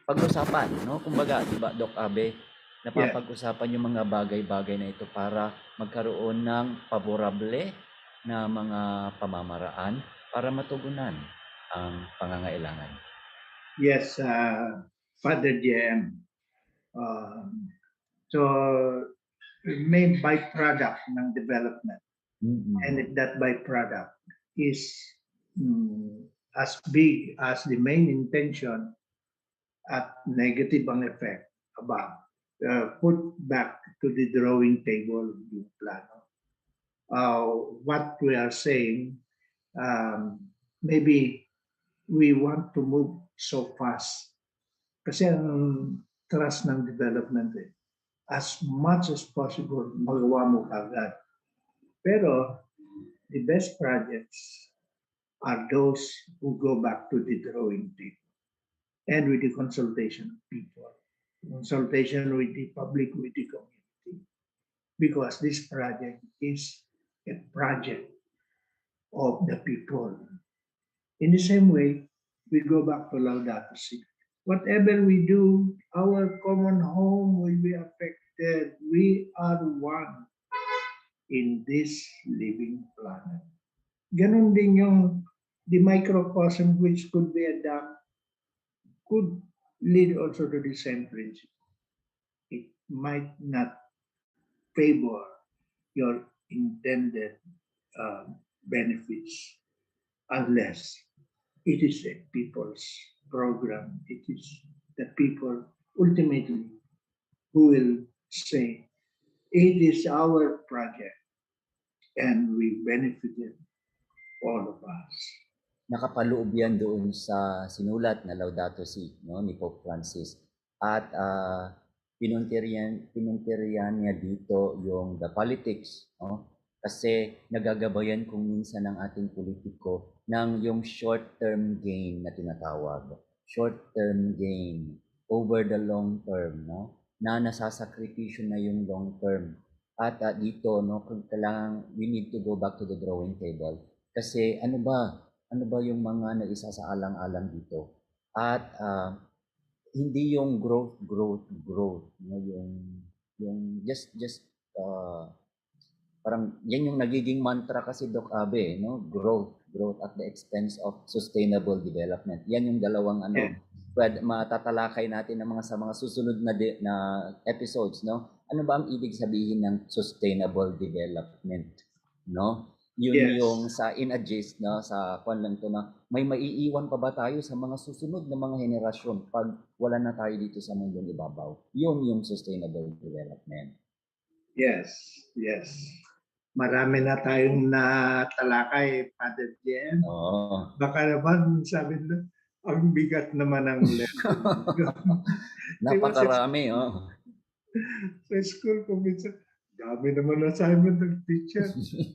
pag-usapan, no, kumbaga, di ba, Doc Abe, napapag-usapan yung mga bagay-bagay na ito para magkaroon ng favorable na mga pamamaraan para matugunan ang pangangailangan. Yes, Father JM. So, may byproduct ng development. And if that byproduct is as big as the main intention at negative ang effect above, put back to the drawing table yung plano. What we are saying, maybe we want to move so fast. Kasi ang trust ng development, as much as possible, magawa mo agad. Pero the best projects are those who go back to the drawing table and with the consultation of people, consultation with the public, with the community. Because this project is a project of the people. In the same way, we go back to laudatosi. Whatever we do, our common home will be affected. We are one in this living planet. Ganon din yung the microcosm which could be a dam could lead also to the same principle. It might not favor your intended benefits unless it is a people's program. It is the people ultimately, who will say, it is our project and we benefited, all of us. Nakapaloob yan doon sa sinulat na Laudato Si, no, ni Pope Francis. At pinuntiryan niya dito yung the politics, no? Kasi nagagabayan kung minsan ng ating politiko ng yung short-term gain na tinatawag. Short-term gain over the long term, no? Na nasasakripisyo na yung long term. At dito, no, kailangan we need to go back to the drawing table. Kasi ano ba yung mga naisasaalang-alang dito? At hindi yung growth, no, yung just parang yan yung nagiging mantra kasi Doc Abe, no? Growth at the expense of sustainable development. Yan yung dalawang pwede matatalakay natin ng sa mga susunod na episodes, no? Ano ba ang ibig sabihin ng sustainable development, no? Yun yung sa in-adjust, no, sa kwan lang to na may maiiwan pa ba tayo sa mga susunod na mga henerasyon pag wala na tayo dito sa mundong ibabaw. Yun yung sustainable development. Yes. Marami na tayong natalakay, Father Jen. Oo. Baka naman sabi na, ang bigat naman ang lesson. Napakarami, oh. Sa school ko minsan, dami naman assignment ng teacher.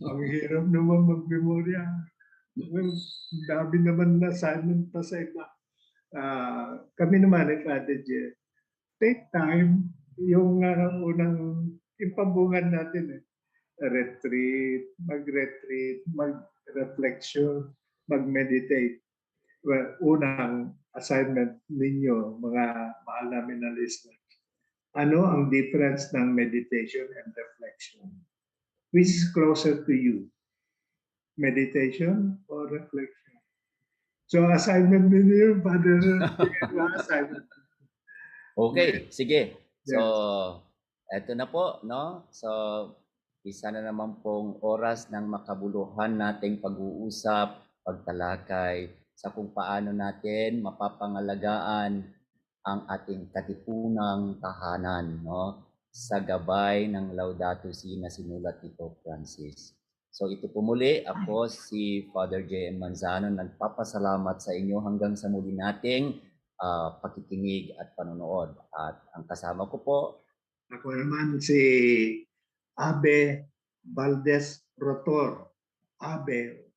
Ang hirap naman mag-memorya. Well, dami naman na assignment pa sa iba. Kami naman eh, Father J, take time, yung unang impambungan natin eh. Retreat, mag-reflection, mag-meditate. Well, unang assignment ninyo, mga mahal namin na listeners. Ano ang difference ng meditation and reflection? Which is closer to you? Meditation or reflection? So assignment ninyo, Father, assignment. Okay, sige. So, eto na po, no? So, isa na naman pong oras ng makabuluhan nating pag-uusap, pagtalakay sa kung paano natin mapapangalagaan ang ating katipunang tahanan, no? Sa gabay ng Laudato Si na sinulat ni Pope Francis. So ito po muli, ako si Father J.M. Manzano, nagpapasalamat sa inyo hanggang sa muli nating pakikinig at panonood. At ang kasama ko po, ako naman si Abe Valdez Rotor. Kaabe.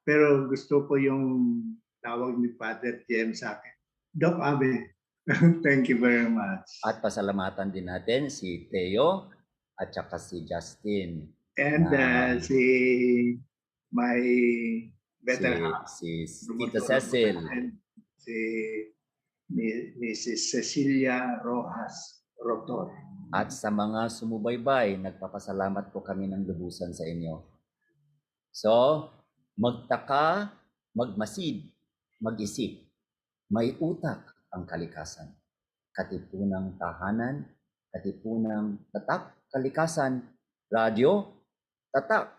Pero gusto ko yung tawag ni Father Jem sa akin. Doc Abe. Thank you very much. At pasalamatan din natin si Teo at saka si Justin. And si my better half. Si Tita Cecil. And si Mrs. Cecilia Rojas Rotor. At sa mga sumubaybay, nagpapasalamat po kami ng lubusan sa inyo. So, magtaka, magmasid, mag-isip, may utak ang kalikasan. Katipunang tahanan, katipunang tatak, kalikasan, radyo, tatak.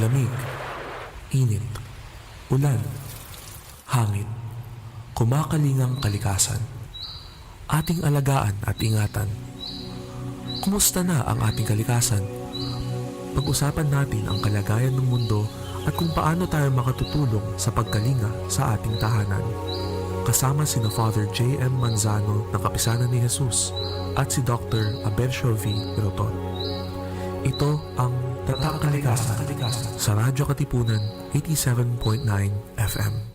Lamig, init, ulan, hangin, kumakalingang kalikasan. Ating alagaan at ingatan. Kumusta na ang ating kalikasan? Pag-usapan natin ang kalagayan ng mundo at kung paano tayo makatutulong sa pagkalinga sa ating tahanan. Kasama sina Father J.M. Manzano ng Kapisanan ni Jesus at si Dr. Abencio V. Rotor. Ito ang Tatakalikasan sa Radyo Katipunan 87.9 FM.